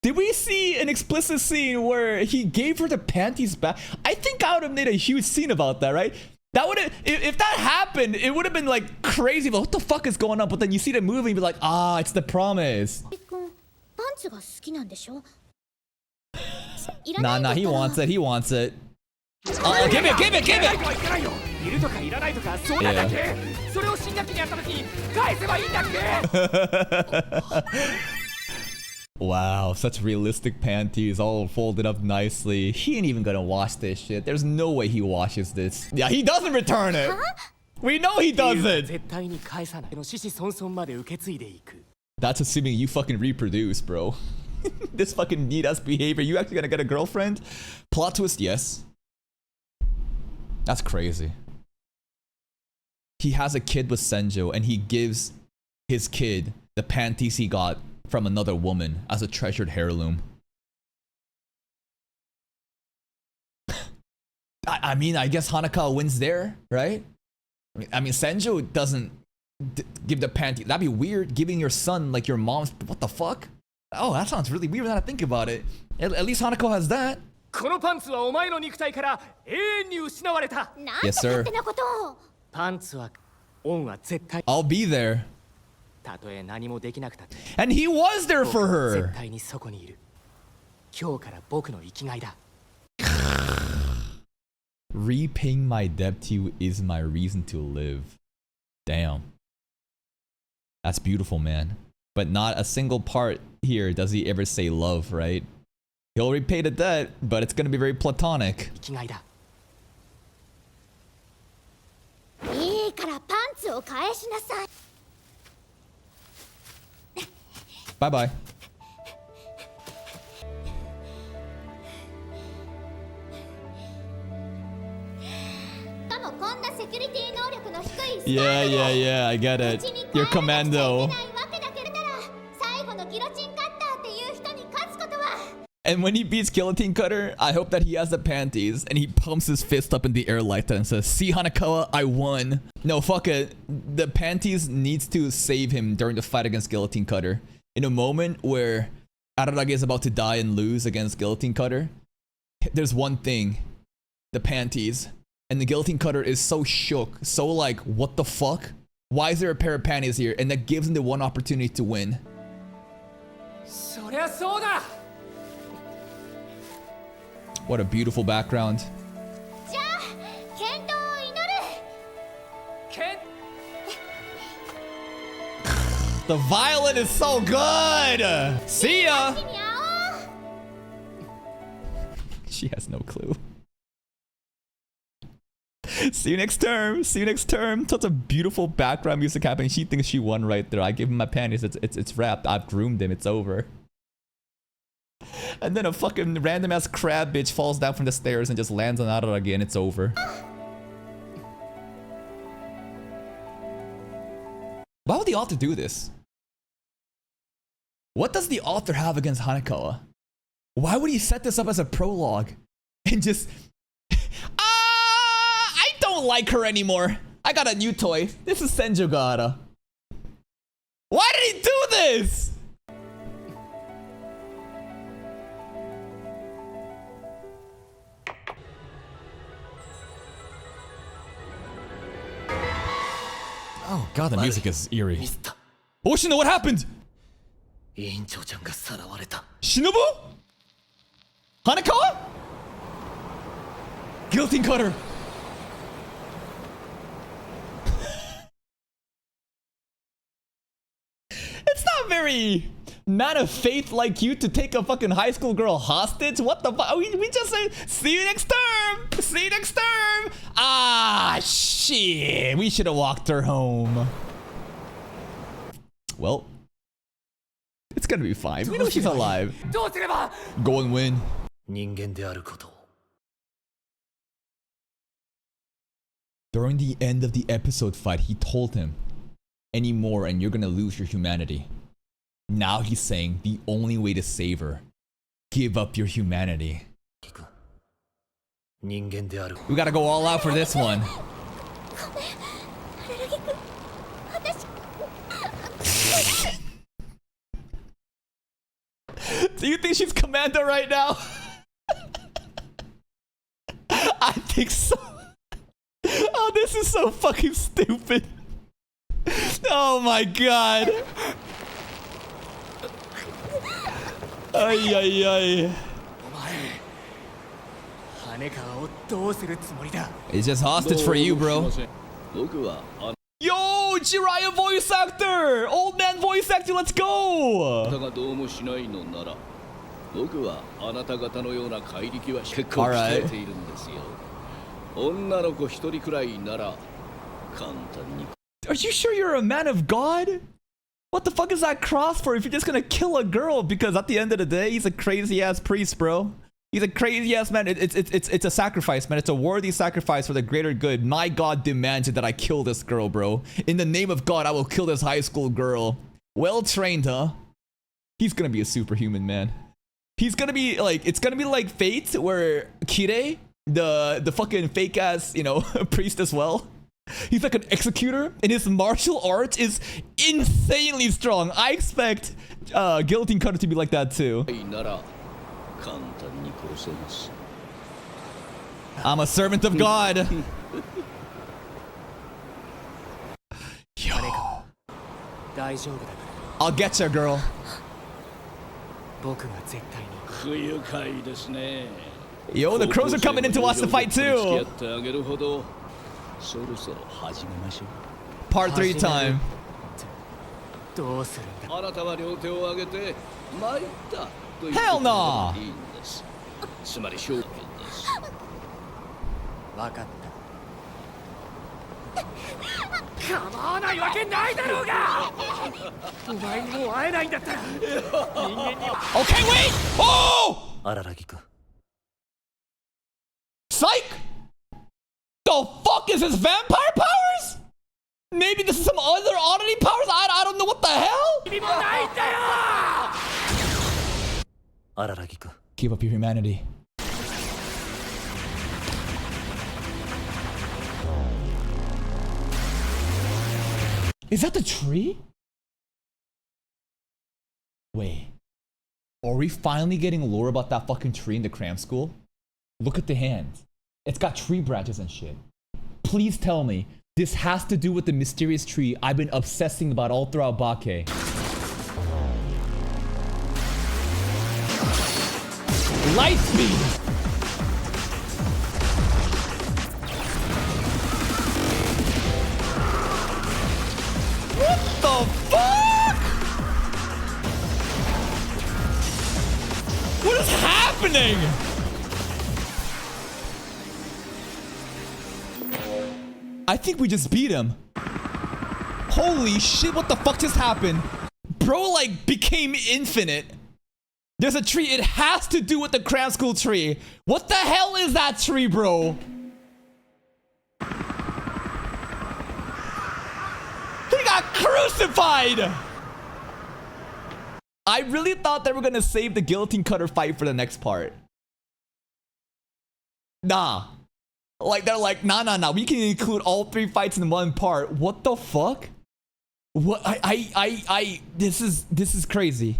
Did we see an explicit scene where he gave her the panties back? I think I would have made a huge scene about that, right? That would have, if that happened, it would have been like crazy. But what the fuck is going on? But then you see the movie and be like, ah, it's the promise. パンツが好きなんでしょ? Nah, he wants it. He wants it. Give it, give it, give it! いるとかいらないとかそうなんだっけ？それを新学期にやった時に返せばいいんだっけ？ Wow, such realistic panties, all folded up nicely. He ain't even gonna wash this shit. There's no way he washes this. Yeah, he doesn't return it. We know he doesn't. 絶対に返さないの子々孫々まで受け継いでいく。 That's assuming you fucking reproduce, bro. This fucking neat-ass behavior. You actually gonna get a girlfriend? Plot twist, yes. That's crazy. He has a kid with Senjo, and he gives his kid the panties he got from another woman as a treasured heirloom. I mean, I guess Hanakawa wins there, right? I mean, Senjo doesn't give the panty. That'd be weird, giving your son like your mom's. What the fuck? Oh, that sounds really weird now that I think about it. At least Hanako has that. このパンツはお前の肉体から永遠に失われた。なんて勝手なことを。パンツは恩は絶対。 I'll be there. たとえ何もできなくたって。 And he was there for 絶 her. 対にそこにいる。今日から僕の生きがいだ。 Repaying my debt to you is my reason to live. Damn. That's beautiful, man. But not a single part here does he ever say love, right? He'll repay the debt, but it's gonna be very platonic. 生きがいだ。いいからパンツを返しなさい。 Bye bye. しかもこんなセキュリティ能力の低いスタ Yeah, イル yeah, yeah, I get it. You're commando. ないわけだけれど最後のギロチンカッターっていう人に勝つことは And when he beats Guillotine Cutter, I hope that he has the panties and he pumps his fist up in the air like that and says, "See, Hanakawa, I won." No, fuck it. The panties needs to save him during the fight against Guillotine Cutter. In a moment where Araragi is about to die and lose against Guillotine Cutter, there's one thing. The panties. And the Guillotine Cutter is so shook. So like, what the fuck? Why is there a pair of panties here? And that gives him the one opportunity to win. そりゃそうだ。 What a beautiful background. じゃあ健闘を祈る。けん The violin is so good! See ya! に会おう。 She has no clue. See you next term. See you next term. Such a beautiful background music happening. She thinks she won right there. I give him my panties. It's wrapped. I've groomed him. It's over. And then a fucking random ass crab bitch falls down from the stairs and just lands on Araragi and it's over. Why would the author do this? What does the author have against Hanekawa? Why would he set this up as a prologue and just... I don't like her anymore. I got a new toy. This is Senjogara. Why did he do this? Oh god, the music is eerie. ミスった。 Oshino, what happened? 委員長ちゃんがさらわれた。 Shinobu? Hanekawa? Guillotine Cutter. It's not very man of faith like you to take a fucking high school girl hostage. What the fuck? We just said, see you next term. See you next term. Ah, shit. We should have walked her home. Well, it's gonna be fine. We know she's alive. どうすれば。 Go and win. 人間であることを。 During the end of the episode fight, he told him, "Any more and you're gonna lose your humanity." Now he's saying the only way to save her, give up your humanity. 人間である。 We gotta go all out for this one. 荒木君、私。 Do you think she's Commando right now? I think so. Oh, this is so fucking stupid. Oh my god. Ay, ay, ay. お前、羽川をどうするつもりだ。 It's just hostage for you, bro. 僕は Yo, Jiraiya voice actor! Old man voice actor, let's あな go! たがどうもしないのなら僕はあなた方のような怪力は結構 Alright. 鍛えているんですよ。女の子一人くらいなら簡単に Are you sure you're a man of God? What the fuck is that cross for if you're just gonna kill a girl? Because at the end of the day, he's a crazy ass priest, bro. He's a crazy ass man. It's a sacrifice, man. It's a worthy sacrifice for the greater good. My God demands it that I kill this girl, bro. In the name of God, I will kill this high school girl. Well trained, huh? He's gonna be a superhuman, man. He's gonna be like, it's gonna be like Fate, where Kire, the fucking fake ass, you know, priest as well. He's like an executor, and his martial arts is insanely strong. I expect Guillotine Cutter to be like that too. なら簡単に殺せます。 I'm a servant of God. Yo, 大丈夫だから I'll get you, girl. 僕が絶対に。不愉快ですね。 Yo, the crows are coming in to watch the fight 付き合 too. ってあげるほどそろそろ始めましょう。 Part 3 time. どうするんだ。あなたは両手を上げて参ったと言って Hell no! いいんです。つまり証券です。分かった。構わないわけないだろうが。お前にもう会えないんだったら人間には。 Okay, wait! Oh! 荒木君 Psych! The fuck is this, vampire powers? Maybe this is some other oddity powers? I don't know what the hell? 君もないんだよ。荒木君 Give up your humanity. Is that the tree? Wait. Are we finally getting lore about that fucking tree in the cram school? Look at the hands. It's got tree branches and shit. Please tell me this has to do with the mysterious tree I've been obsessing about all throughout Bake. Light speed! What the fuck? What is happening? I think we just beat him. Holy shit, what the fuck just happened? Bro, like, became infinite. There's a tree. It has to do with the cram school tree. What the hell is that tree, bro? He got crucified! I really thought they were gonna save the guillotine cutter fight for the next part. Nah. Like, they're like, nah. We can include all 3 fights in one part. What the fuck? What? This is crazy.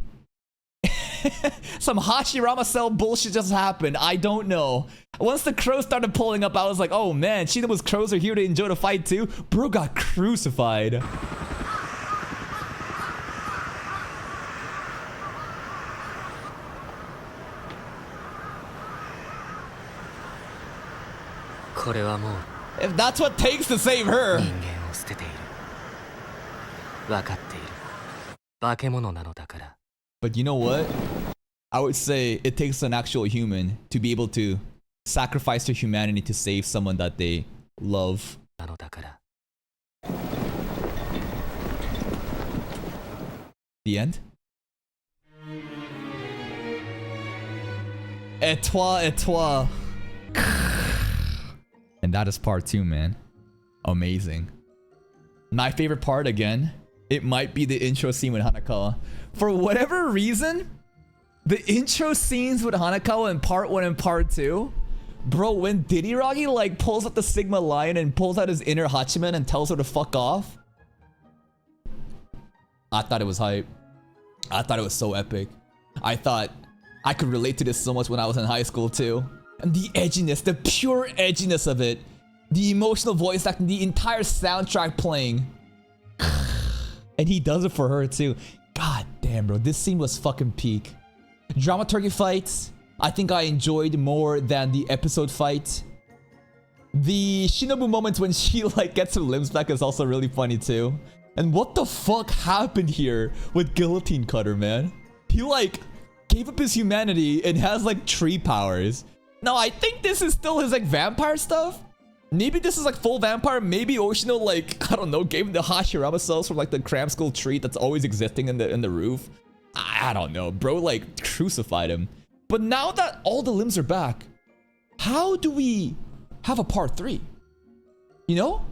Some Hashirama cell bullshit just happened. I don't know. Once the crows started pulling up, I was like, oh man, Shinobu's crows are here to enjoy the fight too. Bro got crucified. If that's what takes to save her. 人間を捨てている。分かっている。化け物なのだから。 But you know what? I would say it takes an actual human to be able to sacrifice their humanity to save someone that they love. なのだから。 The end? Et toi. And that is part 2, man. Amazing. My favorite part, again, it might be the intro scene with Hanakawa. For whatever reason, the intro scenes with Hanakawa in part 1 and part 2, bro, when Diddy-Ragi like pulls out the Sigma Lion and pulls out his inner Hachiman and tells her to fuck off, I thought it was hype. I thought it was so epic. I thought I could relate to this so much when I was in high school too. And the edginess, the pure edginess of it, the emotional voice acting, the entire soundtrack playing. And he does it for her too. God damn, bro, this scene was fucking peak. Dramaturgy fights, I think I enjoyed more than the episode fight. The Shinobu moments when she like gets her limbs back is also really funny too. And what the fuck happened here with Guillotine Cutter, man? He like gave up his humanity and has like tree powers. Now I think this is still his like vampire stuff. Maybe this is like full vampire. Maybe Oshino like, I don't know, gave him the Hashirama cells from like the cram skull tree that's always existing in the roof. I don't know, bro like crucified him. But now that all the limbs are back, how do we have a part 3? You know?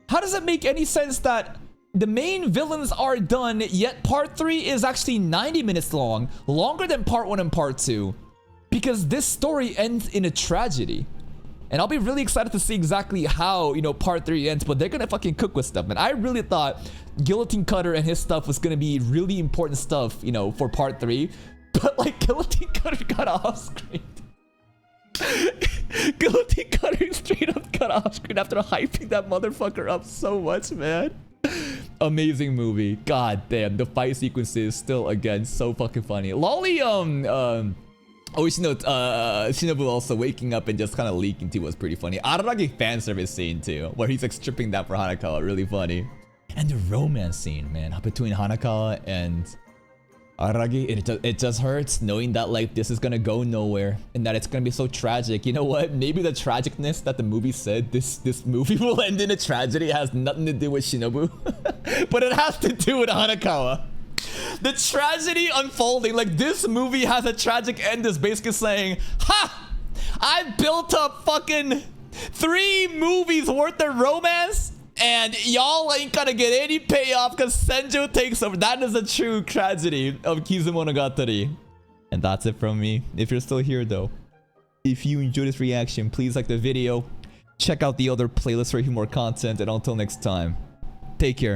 How does it make any sense that the main villains are done, yet part 3 is actually 90 minutes long, longer than part 1 and part 2? Because this story ends in a tragedy. And I'll be really excited to see exactly how, you know, part 3 ends, but they're gonna fucking cook with stuff, man. I really thought Guillotine Cutter and his stuff was gonna be really important stuff, you know, for part 3. But like, Guillotine Cutter got off screen. Guillotine Cutter straight up got off screen after hyping that motherfucker up so much, man. Amazing movie. God damn, the fight sequences still, again, so fucking funny. Lolly, Shinobu also waking up and just kind of leaking too was pretty funny. ARARAGI fan service scene too, where he's like stripping that for Hanakawa, really funny. And the romance scene, man, between Hanakawa and Araragi, it just hurts knowing that like this is gonna go nowhere and that it's gonna be so tragic. You know what? Maybe the tragicness that the movie said this movie will end in a tragedy has nothing to do with Shinobu, but it has to do with Hanakawa. The tragedy unfolding, like this movie has a tragic end, is basically saying, ha! I built up fucking 3 movies worth of romance and y'all ain't gonna get any payoff because Senju takes over. That is a true tragedy of Kizumonogatari. And that's it from me. If you're still here though, if you enjoyed this reaction, please like the video. Check out the other playlists for more content, and until next time, take care.